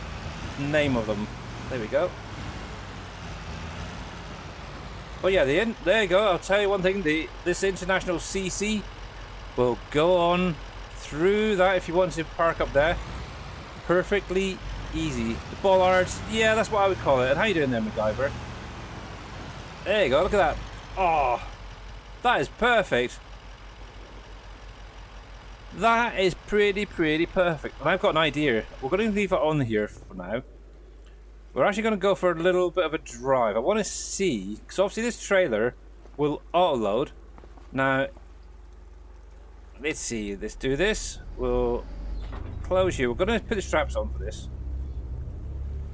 name of them? There we go. Oh yeah, there you go. I'll tell you one thing. This international CC will go on through that if you want to park up there. Perfectly easy. The bollards, yeah, that's what I would call it. And how you doing there, MacGyver? There you go. Look at that. Oh, that is perfect. That is pretty perfect. And I've got an idea. We're going to leave it on here for now. We're actually going to go for a little bit of a drive. I want to see, because obviously this trailer will auto-load. Now, let's see. Let's do this. We'll close here. We're going to put the straps on for this.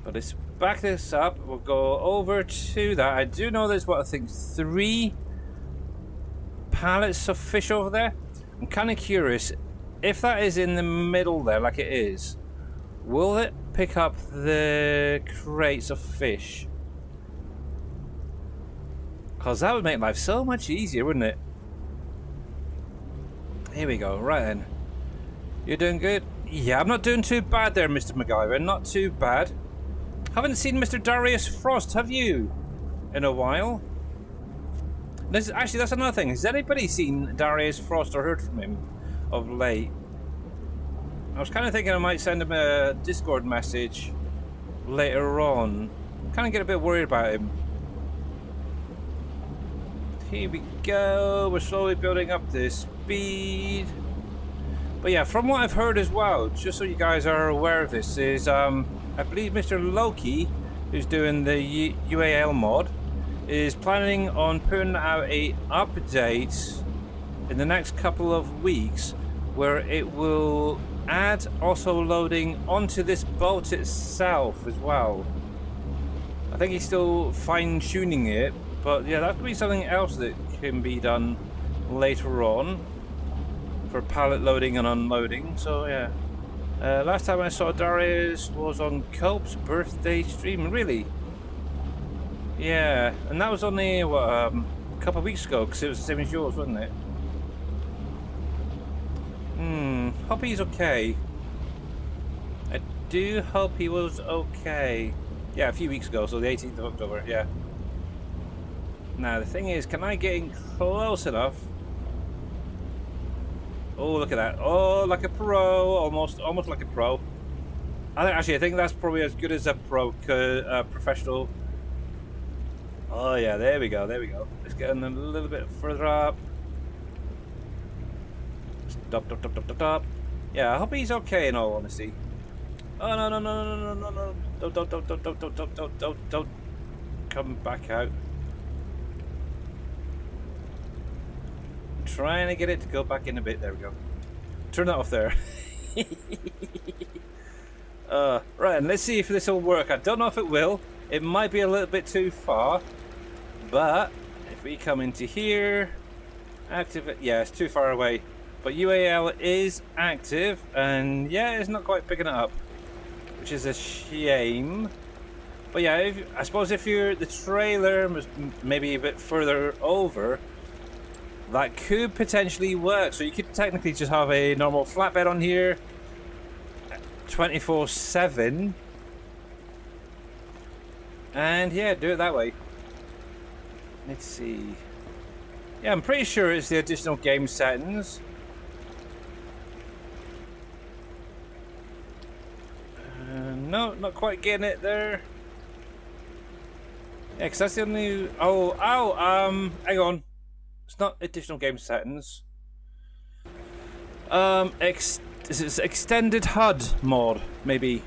But let's back this up. We'll go over to that. I do know there's, what I think, 3 pallets of fish over there. I'm kind of curious. If that is in the middle there, like it is, will it pick up the crates of fish? Because that would make life so much easier, wouldn't it? Here we go. Right then. You're doing good? Yeah, I'm not doing too bad there, Mr. MacGyver. Not too bad. Haven't seen Mr. Darius Frost, have you? In a while? Actually, that's another thing. Has anybody seen Darius Frost or heard from him of late? I was kind of thinking I might send him a Discord message later on. Kind of get a bit worried about him. Here we go. We're slowly building up the speed. But yeah, from what I've heard as well, just so you guys are aware of this, is I believe Mr. Loki, who's doing the UAL mod, is planning on putting out a update in the next couple of weeks where it will add also loading onto this boat itself as well. I think he's still fine-tuning it, but yeah, that could be something else that can be done later on for pallet loading and unloading. So yeah, Last time I saw Darius was on Cope's birthday stream. Really? Yeah, and that was only what, a couple of weeks ago, because it was the same as yours, wasn't it? Hope he's okay. I do hope he was okay. Yeah, a few weeks ago, so the 18th of October, yeah. Now, the thing is, can I get in close enough? Oh, look at that. Oh, like a pro. Almost like a pro. I think that's probably as good as a professional. Oh, yeah, there we go, there we go. Let's get in a little bit further up. Stop. Yeah, I hope he's okay in all honesty. Oh, no. Don't come back out. Trying to get it to go back in a bit. There we go. Turn that off there. Right, and let's see if this will work. I don't know if it will. It might be a little bit too far. But if we come into here, activate. Yeah, it's too far away. But UAL is active, and yeah, it's not quite picking it up, which is a shame. But yeah, I suppose if you're the trailer was maybe a bit further over, that could potentially work. So you could technically just have a normal flatbed on here 24/7, and yeah, do it that way. Let's see. Yeah, I'm pretty sure it's the additional game settings. No, not quite getting it there. Yeah, because that's the only... hang on. It's not additional game settings. This is extended HUD mod, maybe.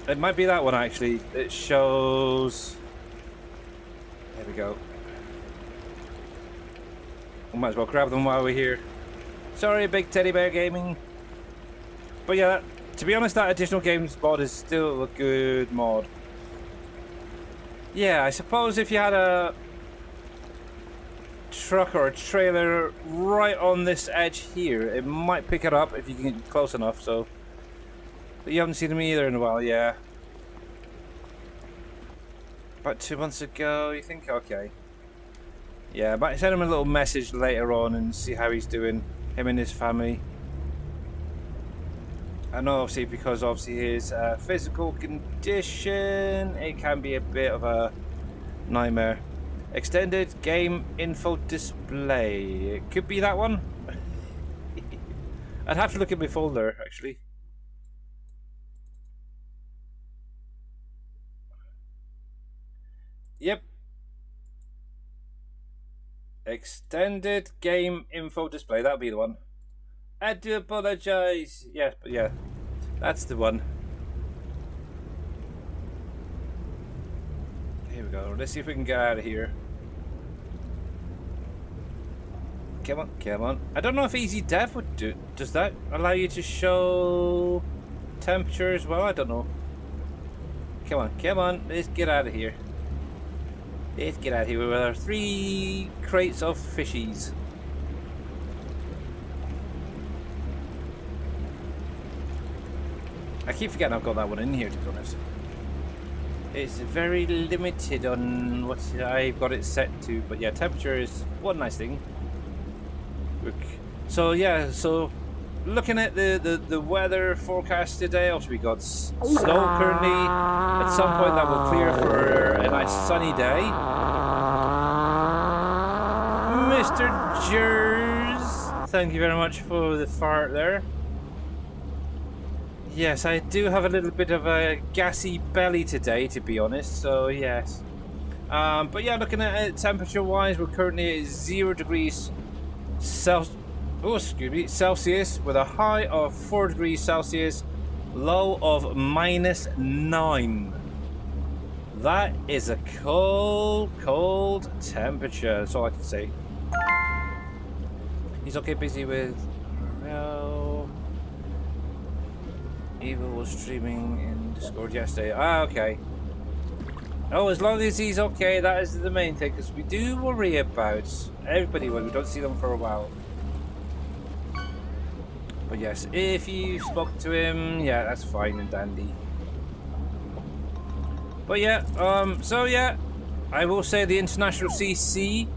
It might be that one, actually. It shows... There we go. We might as well grab them while we're here. Sorry, Big Teddy Bear Gaming. But yeah, to be honest, that additional games mod is still a good mod. Yeah, I suppose if you had a truck or a trailer right on this edge here, it might pick it up if you can get close enough. So, but you haven't seen them either in a while. Yeah, about 2 months ago. You think? Okay. Yeah, I might send him a little message later on and see how he's doing, him and his family. I know, obviously, because obviously his physical condition, it can be a bit of a nightmare. Extended game info display. It could be that one. I'd have to look at my folder, actually. Yep. Extended game info display. That'll be the one. I do apologize. Yes, but yeah, that's the one. Here we go. Let's see if we can get out of here. Come on, come on. I don't know if Easy Dev would do. Does that allow you to show temperature as well? I don't know. Come on, come on. Let's get out of here. Let's get out of here with our 3 crates of fishies. I keep forgetting I've got that one in here, to be honest. It's very limited on what I've got it set to, but yeah, temperature is one nice thing. So yeah, so looking at the weather forecast today, also we got snow currently. At some point that will clear for a nice sunny day. Mr. Jers, thank you very much for the fart there. Yes, I do have a little bit of a gassy belly today, to be honest, so yes. But yeah, looking at it temperature-wise, we're currently at 0 degrees Celsius, with a high of 4 degrees Celsius, low of -9. That is a cold, cold temperature, that's all I can say. He's okay, busy with... Evil was streaming in Discord yesterday. Ah, okay. Oh, as long as he's okay, that is the main thing, because we do worry about everybody when we don't see them for a while. But But yes, if you spoke to him, yeah, that's fine and dandy. But yeah, so yeah, I will say the International CC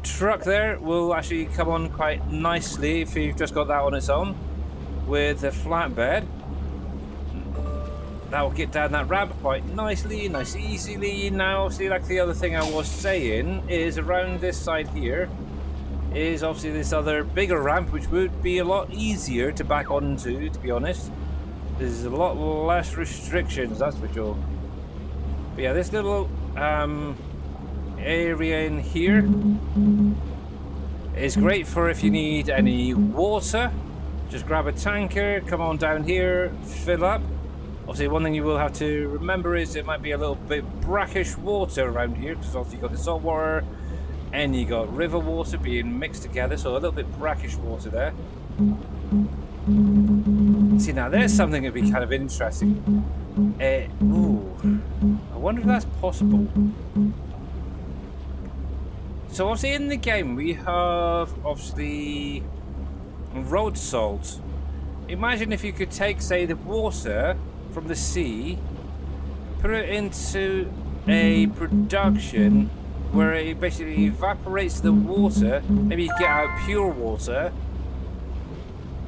truck there will actually come on quite nicely if you've just got that on its own with a flatbed. That will get down that ramp quite nicely, nice easily. Now, obviously, like the other thing I was saying is around this side here is obviously this other bigger ramp, which would be a lot easier to back onto, to be honest. There's a lot less restrictions, that's for sure. But yeah, this little area in here is great for if you need any water. Just grab a tanker, come on down here, fill up. Obviously, one thing you will have to remember is it might be a little bit brackish water around here, because obviously you've got the salt water and you got river water being mixed together, so a little bit brackish water there. See, now there's something that'd be kind of interesting. Ooh, I wonder if that's possible. So obviously in the game we have obviously road salt. Imagine if you could take, say, the water from the sea, put it into a production where it basically evaporates the water, maybe you get out pure water,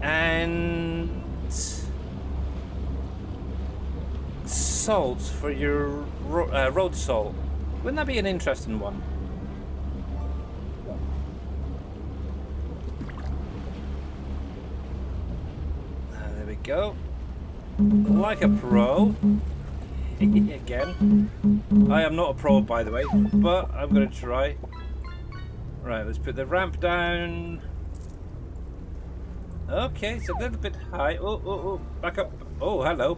and salt for your road salt. Wouldn't that be an interesting one? There we go. Like a pro. Again. I am not a pro, by the way, but I'm going to try. Right, let's put the ramp down. Okay, it's a little bit high. Oh, back up. Oh, hello.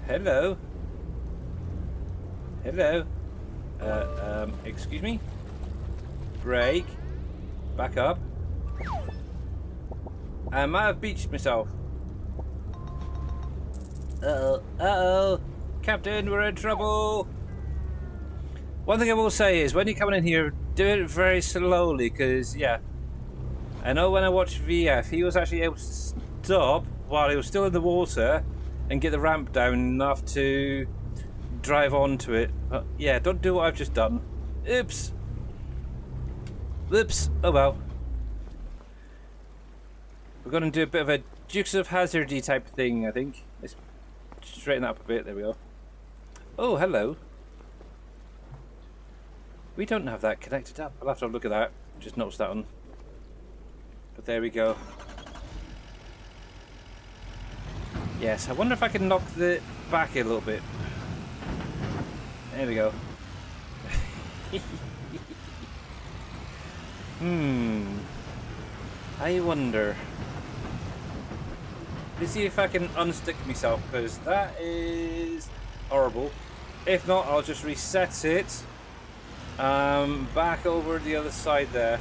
Hello. Hello. Excuse me? Brake. Back up. I might have beached myself. Uh-oh. Captain, we're in trouble. One thing I will say is, when you're coming in here, do it very slowly, because, yeah, I know when I watched VF, he was actually able to stop while he was still in the water and get the ramp down enough to drive onto it. But, yeah, don't do what I've just done. Oops. Oops. Oh, well. We're going to do a bit of a Dukes of Hazzardy type thing, I think. Let's straighten that up a bit. There we go. Oh, hello. We don't have that connected up. I'll have to have a look at that. Just noticed that one. But there we go. Yes, I wonder if I can knock the back a little bit. There we go. I wonder. Let's see if I can unstick myself, because that is horrible. If not, I'll just reset it back over the other side there.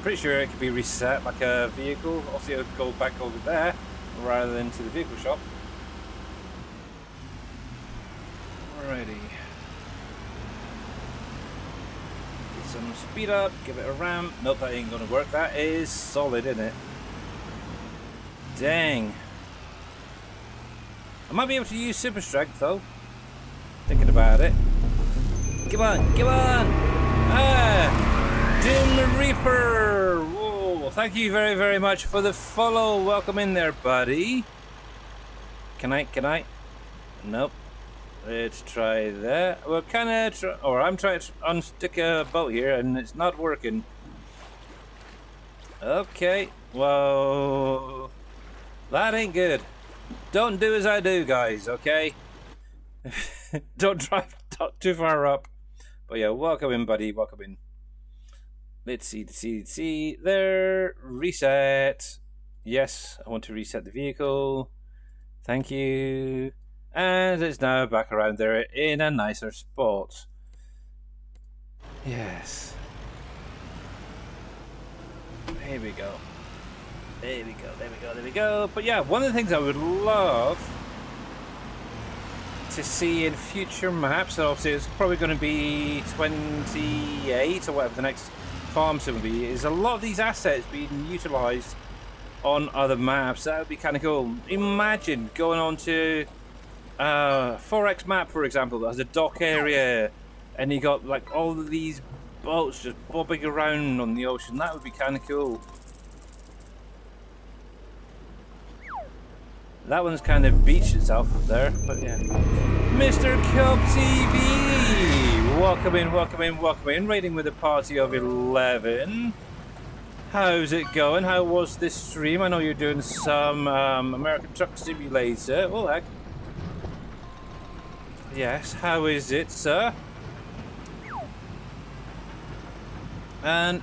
Pretty sure it could be reset like a vehicle. Obviously, it'll go back over there rather than to the vehicle shop. Alrighty. Get some speed up, give it a ramp. Nope, that ain't gonna work. That is solid, isn't it? Dang. I might be able to use super strength though. Thinking about it. Come on, come on! Ah! Doom the Reaper! Whoa, thank you very, very much for the follow. Welcome in there, buddy. Can I? Nope. Let's try that. Well, I'm trying to unstick a boat here and it's not working. Okay, well, that ain't good. Don't do as I do, guys, okay? Don't drive too far up. But yeah, welcome in, buddy, welcome in. Let's see. There. Reset. Yes, I want to reset the vehicle. Thank you. And it's now back around there in a nicer spot. Yes. Here we go. There we go. But yeah, one of the things I would love to see in future maps, and obviously it's probably going to be 28 or whatever the next farm sim would be, is a lot of these assets being utilised on other maps. That would be kind of cool. Imagine going on to 4X map, for example, that has a dock area, and you got like all of these boats just bobbing around on the ocean. That would be kind of cool. That one's kind of beached itself up there, but yeah. Mr. Cope TV! Welcome in, welcome in, welcome in. Raiding with a party of 11. How's it going? How was this stream? I know you're doing some American Truck Simulator. Oh, heck. Yes, how is it, sir? And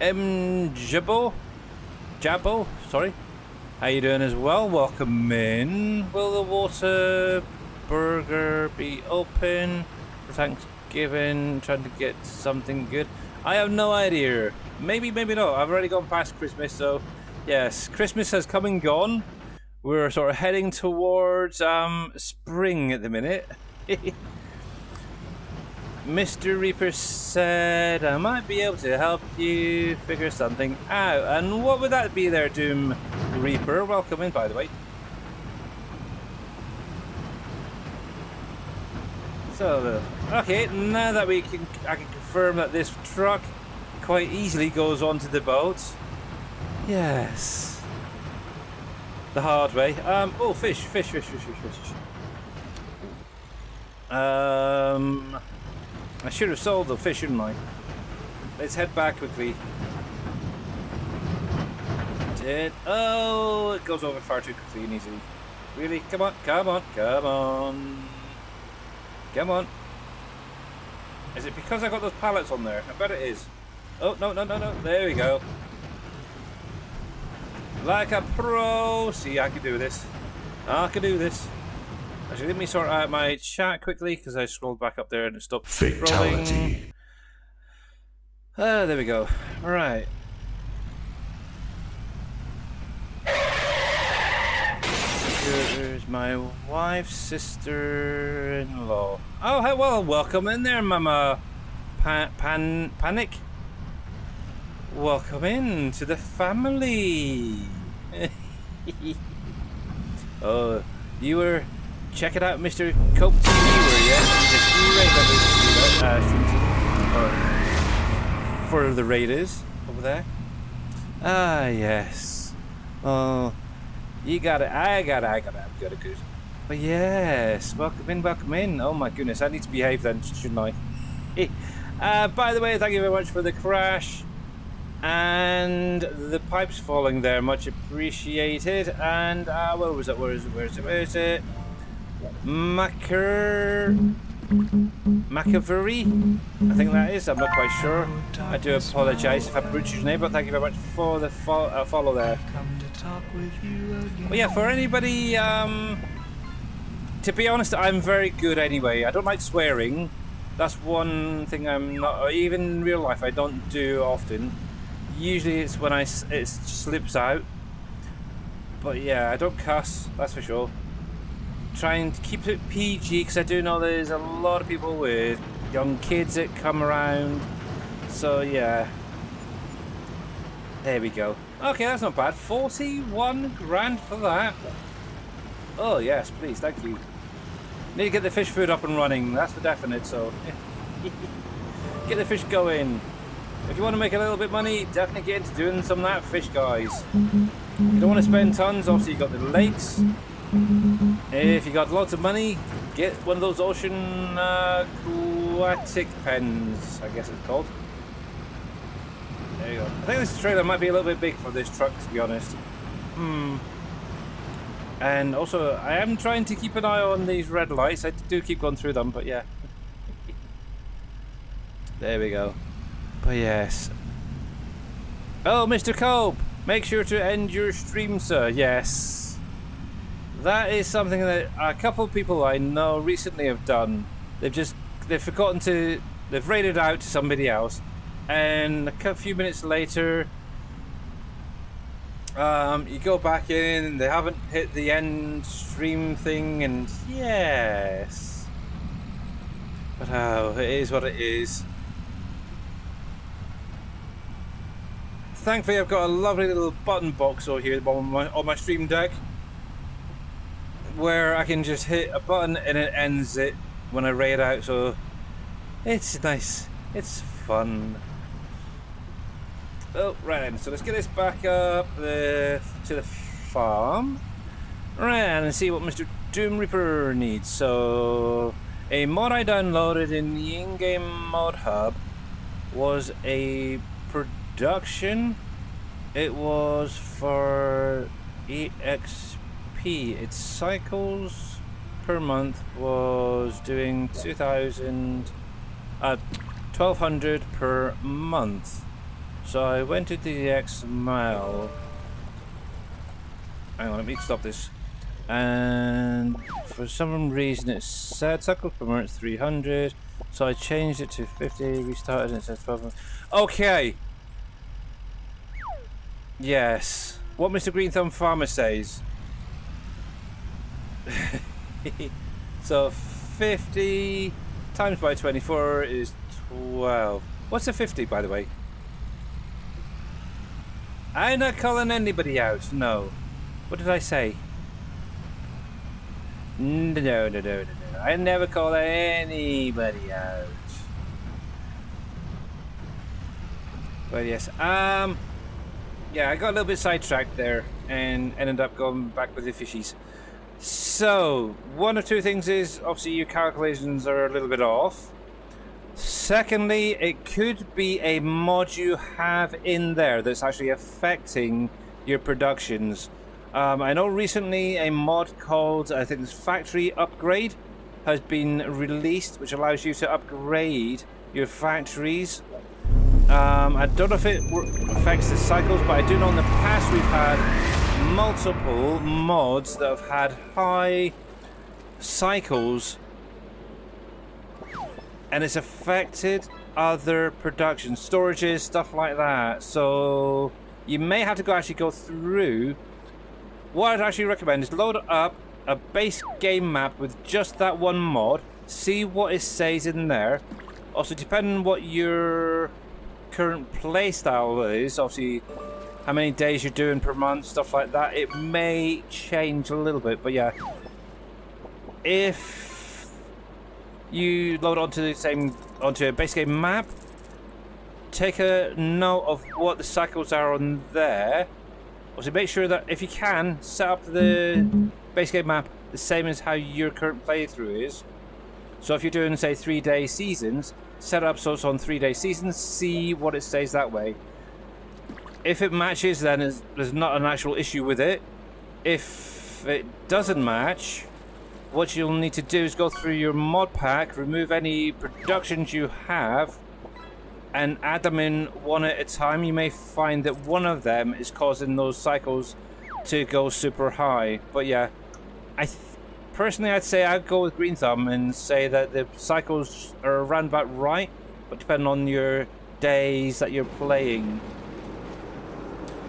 Jabbo, sorry. How you doing as well? Welcome in. Will the water burger be open for Thanksgiving? Trying to get something good. I have no idea. Maybe, maybe not. I've already gone past Christmas, so yes, Christmas has come and gone. We're sort of heading towards spring at the minute. Mr. Reaper said I might be able to help you figure something out. And what would that be there, Doom Reaper? Welcome in, by the way. So, okay, now that I can confirm that this truck quite easily goes onto the boat. Yes. The hard way. Oh, fish. I should have sold the fish, shouldn't I? Let's head back quickly. Oh, it goes over far too quickly and easily. Really? Come on, come on, come on. Come on. Is it because I got those pallets on there? I bet it is. Oh, no. There we go. Like a pro. See, I can do this. I can do this. Actually, let me sort out my chat quickly because I scrolled back up there and it stopped scrolling. There we go. All right. Here's my wife's sister-in-law. Oh, hey, well, welcome in there, Mama. Panic. Welcome in to the family. Oh, you were checking out Mr. Cope TV, were you? For the Raiders over there. Ah, yes. Oh, you got it. I got it. Good. But yes, welcome in. Oh my goodness, I need to behave then, shouldn't I? By the way, thank you very much for the crash. And the pipes falling there, much appreciated. And where is it? McAvery? I think that is. I'm not quite sure. I do apologise if I butchered your name, but thank you very much for the follow there. Well, yeah, for anybody, to be honest, I'm very good anyway. I don't like swearing. That's one thing I'm not, even in real life, I don't do often. Usually it's when it slips out. But yeah, I don't cuss, that's for sure. Trying to keep it PG because I do know there's a lot of people with young kids that come around. So yeah. There we go. Okay, that's not bad. 41 grand for that. Oh yes, please, thank you. Need to get the fish food up and running, that's for definite, so get the fish going. If you want to make a little bit of money, definitely get into doing some of that fish, guys. You don't want to spend tons, obviously you got the lakes. If you got lots of money, get one of those ocean aquatic pens, I guess it's called. There you go. I think this trailer might be a little bit big for this truck, to be honest. And also, I am trying to keep an eye on these red lights. I do keep going through them, but yeah. There we go. But yes. Oh, Mr. Cope! Make sure to end your stream, sir. Yes. That is something that a couple of people I know recently have done. They've forgotten to... They've raided out to somebody else. And a few minutes later... you go back in, they haven't hit the end stream thing, and yes. But oh, it is what it is. thankfully I've got a lovely little button box over here on my stream deck, where I can just hit a button and it ends it when I raid out, so it's nice, it's fun. Oh, right then, so let's get this back up to the farm. Right, and see what Mr. Doom Reaper needs. So, a mod I downloaded in the in-game mod hub was a production. It was for EXP. Its cycles per month was doing 1200 per month. So I went to the XML. Hang on, let me stop this. And for some reason it said cycles per month 300. So I changed it to 50, restarted, and it says 1200. Okay. Yes. What Mr. Green Thumb Farmer says. So 50 times by 24 is 12. What's a 50, by the way? I'm not calling anybody out, no. What did I say? No. I never call anybody out. But yes, yeah, I got a little bit sidetracked there and ended up going back with the fishies. So, one of two things is, obviously your calculations are a little bit off. Secondly, it could be a mod you have in there that's actually affecting your productions. I know recently a mod called, I think it's Factory Upgrade, has been released, which allows you to upgrade your factories. I don't know if it affects the cycles, but I do know in the past we've had multiple mods that have had high cycles, and it's affected other production storages, stuff like that. So you may have to actually go through. What I'd actually recommend is load up a base game map with just that one mod, see what it says in there. Also, depending on what your current playstyle is, obviously how many days you're doing per month, stuff like that, it may change a little bit. But yeah, if you load onto a base game map, take a note of what the cycles are on there. Also, make sure that if you can, set up the base game map the same as how your current playthrough is. So if you're doing, say, 3-day seasons, set it up so it's on 3-day seasons, see what it says that way. If it matches, then there's not an actual issue with it. If it doesn't match, what you'll need to do is go through your mod pack, remove any productions you have, and add them in one at a time. You may find that one of them is causing those cycles to go super high. But yeah, personally I'd say I'd go with Green Thumb and say that the cycles are around about right, but depending on your days that you're playing.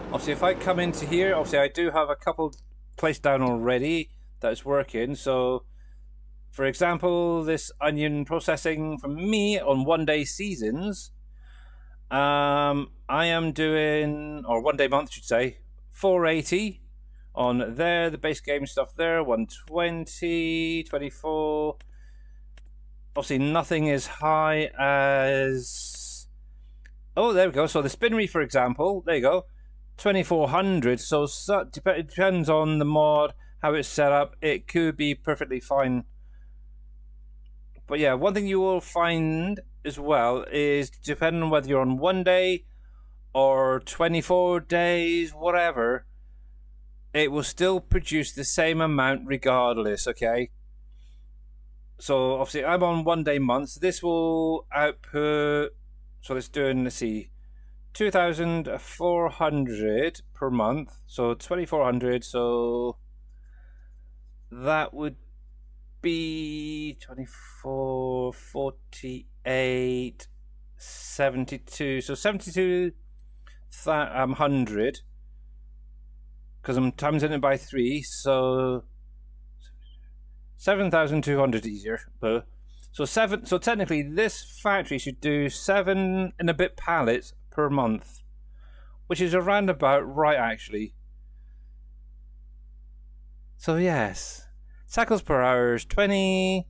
Obviously, if I come into here, obviously I do have a couple placed down already that's working. So, for example, this onion processing from me on 1-day seasons, I am doing, or 1-day month, should say, 480 on there. The base game stuff there, 120, 24. Obviously, nothing as high as. Oh, there we go. So the spinnery, for example, there you go, 2400. So it depends on the mod, how it's set up. It could be perfectly fine. But yeah, one thing you will find as well is, depending on whether you're on 1 day or 24 days, whatever, it will still produce the same amount regardless, okay? So obviously I'm on 1-day months. This will output, so let's see, 2,400 per month. So 2,400, so that would be 24, 48, 72. So 7,200, because I'm timesing it by 3, so 7,200 easier. So technically this factory should do 7 and a bit pallets per month, which is around about right, actually. So yes, cycles per hour is 20.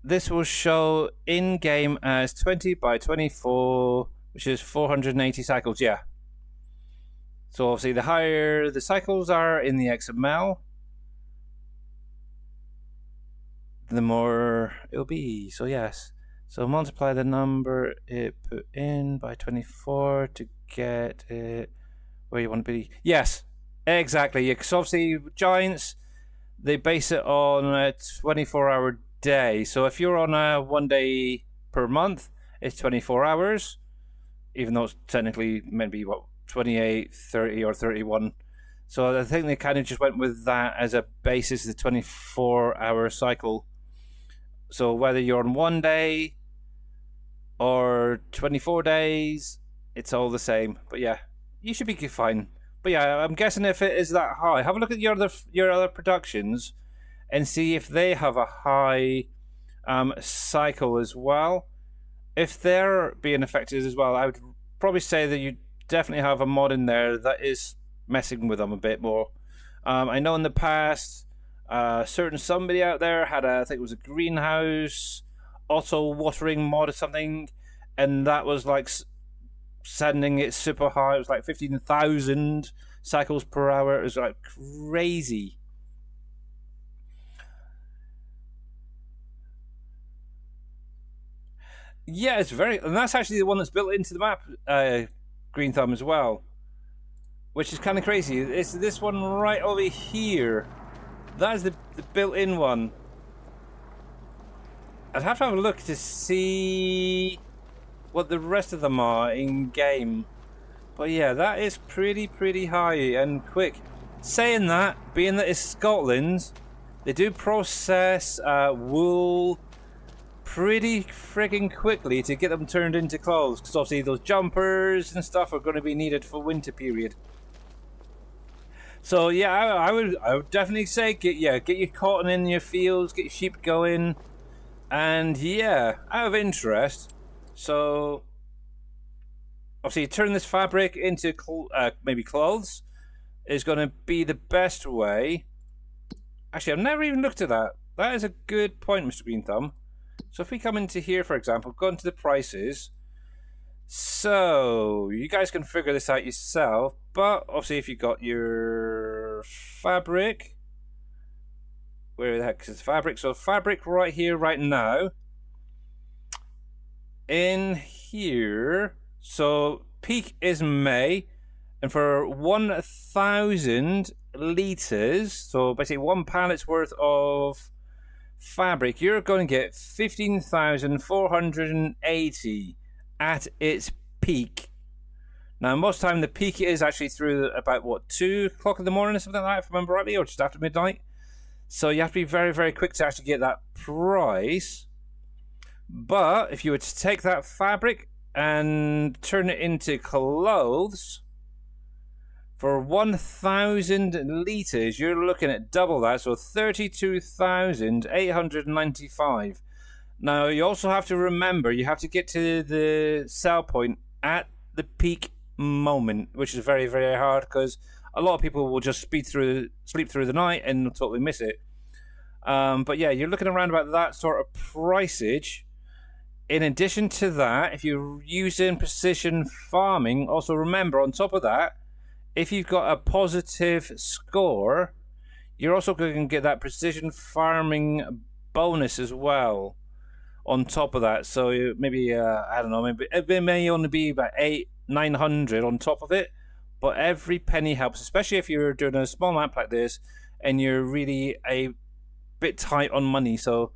This will show in-game as 20 by 24, which is 480 cycles, yeah. So obviously the higher the cycles are in the XML, the more it'll be. So yes. So multiply the number it put in by 24 to get it where you want to be. Yes, exactly. Because obviously Giants, they base it on a 24-hour day. So if you're on a 1 day per month, it's 24 hours, even though it's technically meant to be, what, 28, 30, or 31. So I think they kind of just went with that as a basis, the 24-hour cycle. So whether you're on 1 day or 24 days, it's all the same. But yeah, you should be fine. But yeah, I'm guessing if it is that high, have a look at your other productions and see if they have a high cycle as well. If they're being affected as well, I would probably say that you definitely have a mod in there that is messing with them a bit more. I know in the past, certain somebody out there had I think it was a greenhouse auto watering mod or something, and that was like sending it super high. It was like 15,000 cycles per hour. It was like crazy. Yeah, it's very, and that's actually the one that's built into the map, Green Thumb, as well, which is kind of crazy. It's this one right over here. That is the built-in one. I'd have to have a look to see what the rest of them are in game. But yeah, that is pretty high and quick. Saying that, being that it's Scotland, they do process wool pretty frigging quickly to get them turned into clothes, because obviously those jumpers and stuff are going to be needed for winter period. So yeah, I would definitely say get your cotton in your fields, get your sheep going, and yeah, out of interest. So obviously turn this fabric into maybe clothes is going to be the best way. Actually, I've never even looked at that. That is a good point, Mr. Green Thumb. So if we come into here, for example, go into the prices. So you guys can figure this out yourself. But obviously, if you got your fabric, where the heck is fabric? So fabric right here, right now. In here, so peak is May, and for 1,000 liters, so basically 1 pallet's worth of fabric, you're going to get 15,480 at its peak. Now, most of the time, the peak is actually through about, what, 2 o'clock in the morning or something like that, if I remember rightly, or just after midnight. So you have to be very quick to actually get that price. But if you were to take that fabric and turn it into clothes, for 1,000 liters, you're looking at double that, so 32,895. Now, you also have to remember, you have to get to the sell point at the peak moment, which is very hard, because a lot of people will just sleep through the night and totally miss it. But yeah, you're looking around about that sort of priceage. In addition to that, if you're using precision farming, also remember, on top of that, if you've got a positive score, you're also going to get that precision farming bonus as well on top of that. So maybe, I don't know, maybe it may only be about 900 on top of it, but every penny helps, especially if you're doing a small map like this and you're really a bit tight on money. So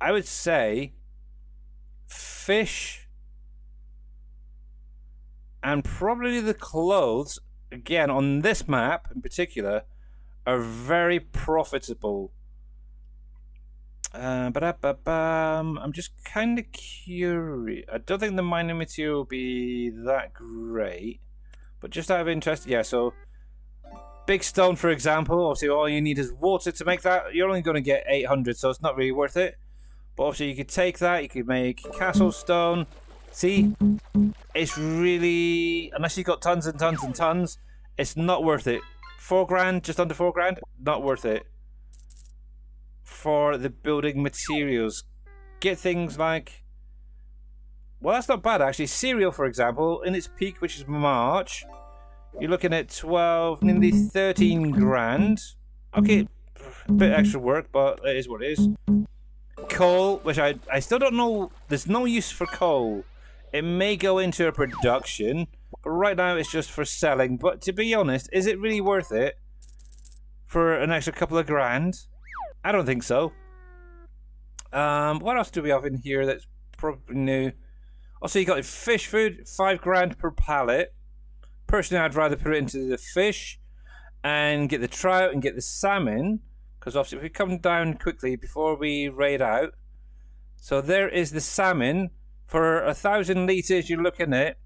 I would say fish and probably the clothes, again, on this map in particular, are very profitable. I'm just kind of curious. I don't think the mining material will be that great, but just out of interest, yeah, so big stone, for example, obviously all you need is water to make that. You're only going to get 800, so it's not really worth it. But obviously you could take that, you could make castle stone, See, it's really, unless you've got tons and tons and tons, it's not worth it. £4 grand, just under £4 grand, not worth it. For the building materials, get things like, well, that's not bad actually. Cereal, for example, in its peak, which is March, you're looking at 12, nearly 13 grand. Okay, a bit extra work, but it is what it is. Coal, which I still don't know, there's no use for coal. It may go into a production, but right now it's just for selling. But to be honest, is it really worth it for an extra couple of grand? I don't think so. What else do we have in here that's probably new? Also, you got fish food, £5 per pallet. Personally, I'd rather put it into the fish and get the trout and get the salmon, because obviously if we come down quickly before we raid out. So there is the salmon. For 1,000 litres, you're looking at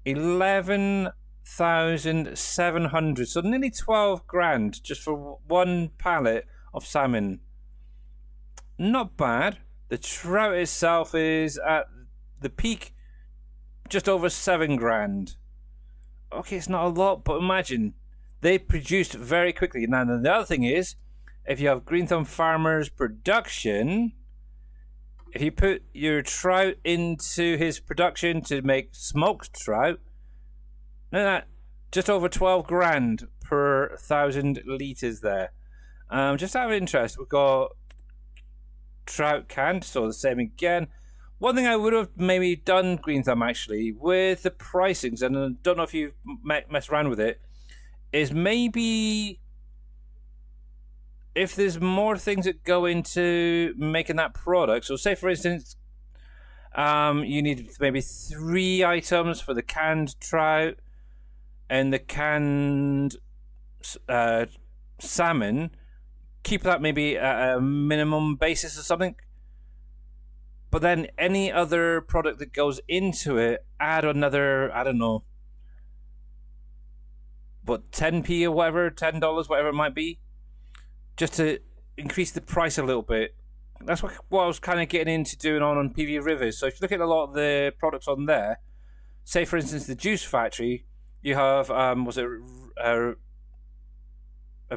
11,700. So nearly 12 grand just for one pallet of salmon. Not bad. The trout itself is at the peak just over 7 grand. Okay, it's not a lot, but imagine they produced very quickly. Now, the other thing is, if you have Green Thumb Farmers production, if you put your trout into his production to make smoked trout, just over 12 grand per 1,000 litres there. Just out of interest, we've got trout canned, so the same again. One thing I would have maybe done, Green Thumb, actually, with the pricings, and I don't know if you've messed around with it, is maybe if there's more things that go into making that product. So say, for instance, you need maybe 3 items for the canned trout and the canned salmon. Keep that maybe at a minimum basis or something. But then any other product that goes into it, add another, I don't know, what, 10p or whatever, $10, whatever it might be, just to increase the price a little bit. That's what I was kind of getting into doing on PV Rivers. So if you look at a lot of the products on there, say for instance the juice factory, you have was it a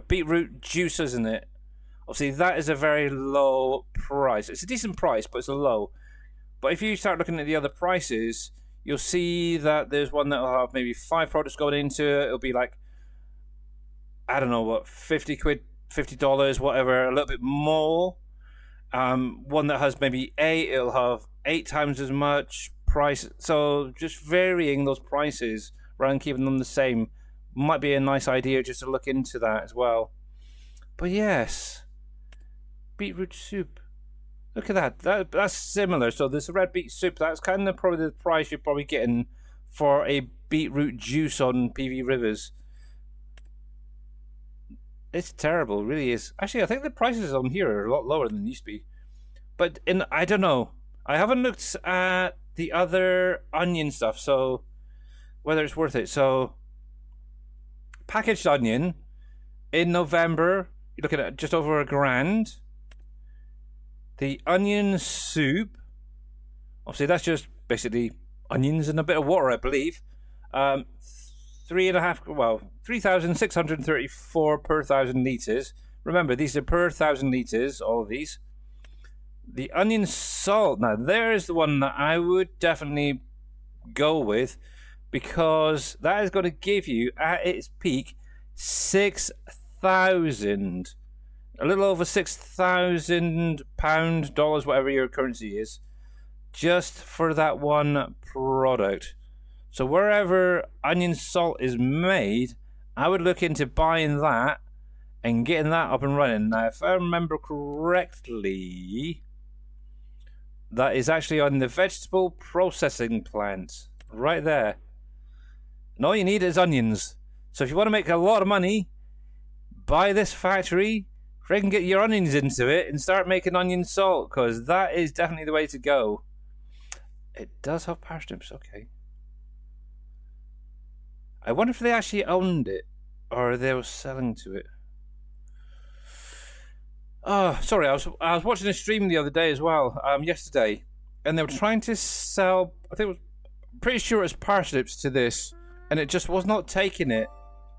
beetroot juice, isn't it? Obviously that is a very low price. It's a decent price, but it's a low. But if you start looking at the other prices, you'll see that there's one that will have maybe 5 products going into it. It'll be like, I don't know what, 50 quid, $50, whatever, a little bit more. One that has maybe 8, it'll have 8 times as much price. So just varying those prices rather than keeping them the same might be a nice idea, just to look into that as well. But yes, beetroot soup. Look at that. That's similar. So this red beet soup, that's kind of probably the price you're probably getting for a beetroot juice on PV Rivers. It's terrible, it really is. Actually, I think the prices on here are a lot lower than they used to be. But I don't know. I haven't looked at the other onion stuff, so whether it's worth it. So packaged onion in November, you're looking at just over £1 grand. The onion soup, obviously that's just basically onions and a bit of water, I believe. 3,634 per 1,000 litres. Remember, these are per 1,000 litres, all of these. The onion salt, now there's the one that I would definitely go with, because that is going to give you, at its peak, 6,000, a little over £6,000, dollars, whatever your currency is, just for that one product. So wherever onion salt is made, I would look into buying that and getting that up and running. Now, if I remember correctly, that is actually on the vegetable processing plant, right there. And all you need is onions. So if you want to make a lot of money, buy this factory, freaking get your onions into it and start making onion salt, because that is definitely the way to go. It does have parsnips, okay. I wonder if they actually owned it or they were selling to it. Oh, sorry, I was watching a stream the other day as well, yesterday, and they were trying to sell, I think it was, pretty sure it was parsnips to this, and it just was not taking it.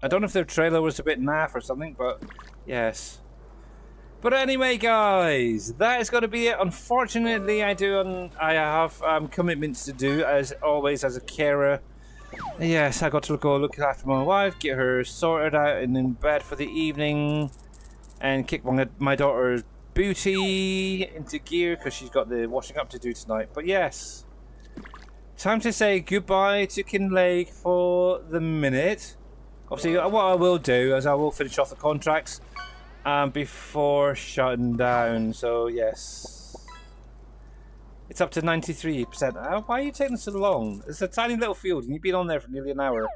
I don't know if their trailer was a bit naff or something, but yes. But anyway, guys, that is going to be it. Unfortunately, I have commitments to do, as always, as a carer. Yes, I got to go look after my wife, get her sorted out and in bed for the evening, and kick my daughter's booty into gear because she's got the washing up to do tonight. But yes, time to say goodbye to Kinlaig for the minute. Obviously, what I will do is I will finish off the contracts before shutting down. So yes, it's up to 93%. Why are you taking so long? It's a tiny little field and you've been on there for nearly an hour.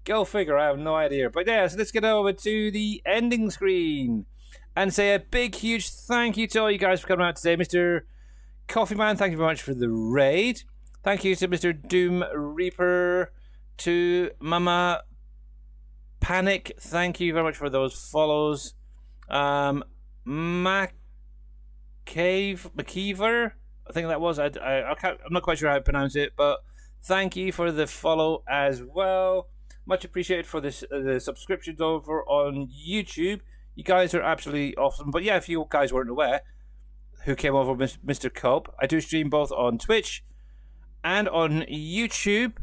Go figure, I have no idea. But yeah, so let's get over to the ending screen and say a big, huge thank you to all you guys for coming out today. Mr. Coffee Man, thank you very much for the raid. Thank you to Mr. Doom Reaper, to Mama Panic, thank you very much for those follows. McKeever, I think that was. I'm not quite sure how to pronounce it, but thank you for the follow as well. Much appreciated for this the subscriptions over on YouTube. You guys are absolutely awesome. But yeah, if you guys weren't aware, who came over, Mr. Cope, I do stream both on Twitch and on YouTube.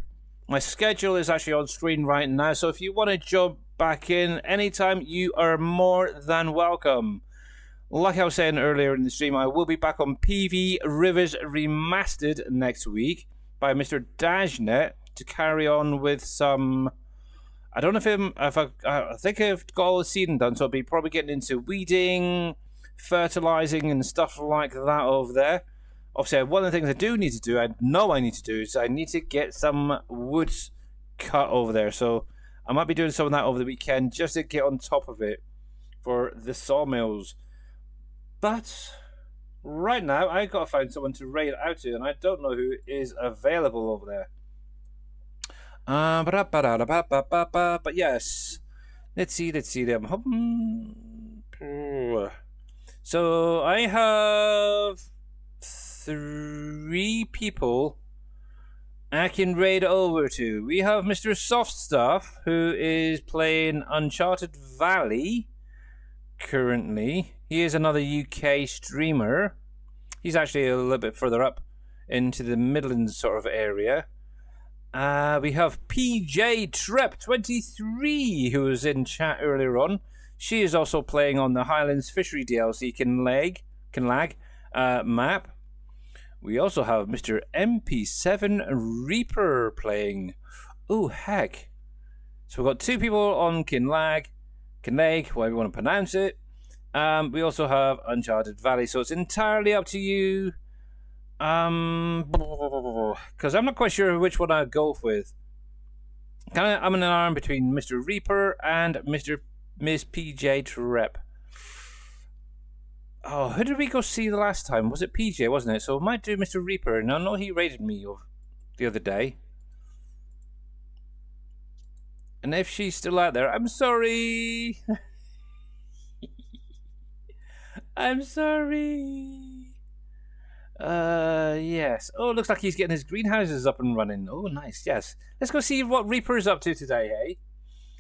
My schedule is actually on screen right now, so if you want to jump back in anytime, you are more than welcome. Like I was saying earlier in the stream, I will be back on PV Rivers Remastered next week by Mr. Dashnet to carry on with some... I don't know if I think I've got all the seeding done, so I'll be probably getting into weeding, fertilizing, and stuff like that over there. Obviously, one of the things I do need to do, I know I need to do, is I need to get some wood cut over there. So I might be doing some of that over the weekend just to get on top of it for the sawmills. But right now, I've got to find someone to raid out to, and I don't know who is available over there. But yes, let's see them. So I have 3 people I can raid over to. We have Mr. Soft Stuff, who is playing Uncharted Valley currently. He is another UK streamer. He's actually a little bit further up into the Midlands sort of area. We have PJ Trep 23, who was in chat earlier on. She is also playing on the Highlands Fishery DLC Kinlaig map. We also have Mr. MP7 Reaper playing. Oh, heck. So we've got 2 people on Kinlaig, however you want to pronounce it. We also have Uncharted Valley, so it's entirely up to you. Because I'm not quite sure which one I'd go with. I'm in an arm between Mr. Reaper and Miss PJ Trep. Oh, who did we go see the last time? Was it PJ, wasn't it? So I might do Mr. Reaper. And I know he raided me the other day. And if she's still out there, I'm sorry. I'm sorry. Yes. Oh, looks like he's getting his greenhouses up and running. Oh, nice. Yes. Let's go see what Reaper is up to today, hey?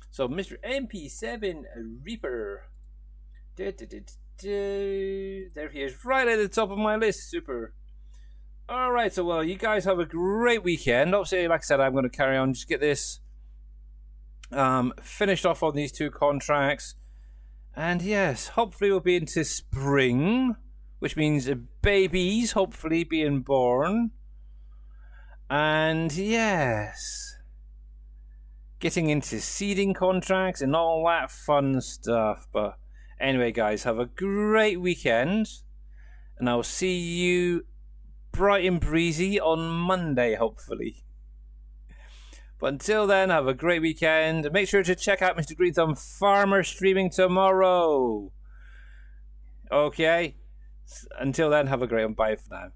So, Mr. MP7 Reaper. There he is, right at the top of my list. Super. Alright, so, well, you guys have a great weekend. Obviously, like I said, I'm going to carry on. Just get this finished off on these 2 contracts. And, yes, hopefully we'll be into spring, which means babies hopefully being born. And, yes, getting into seeding contracts and all that fun stuff. But anyway, guys, have a great weekend, and I'll see you bright and breezy on Monday, hopefully. But until then, have a great weekend. Make sure to check out Mr. Green Thumb Farmer streaming tomorrow. Okay? Until then, have a great one. Bye for now.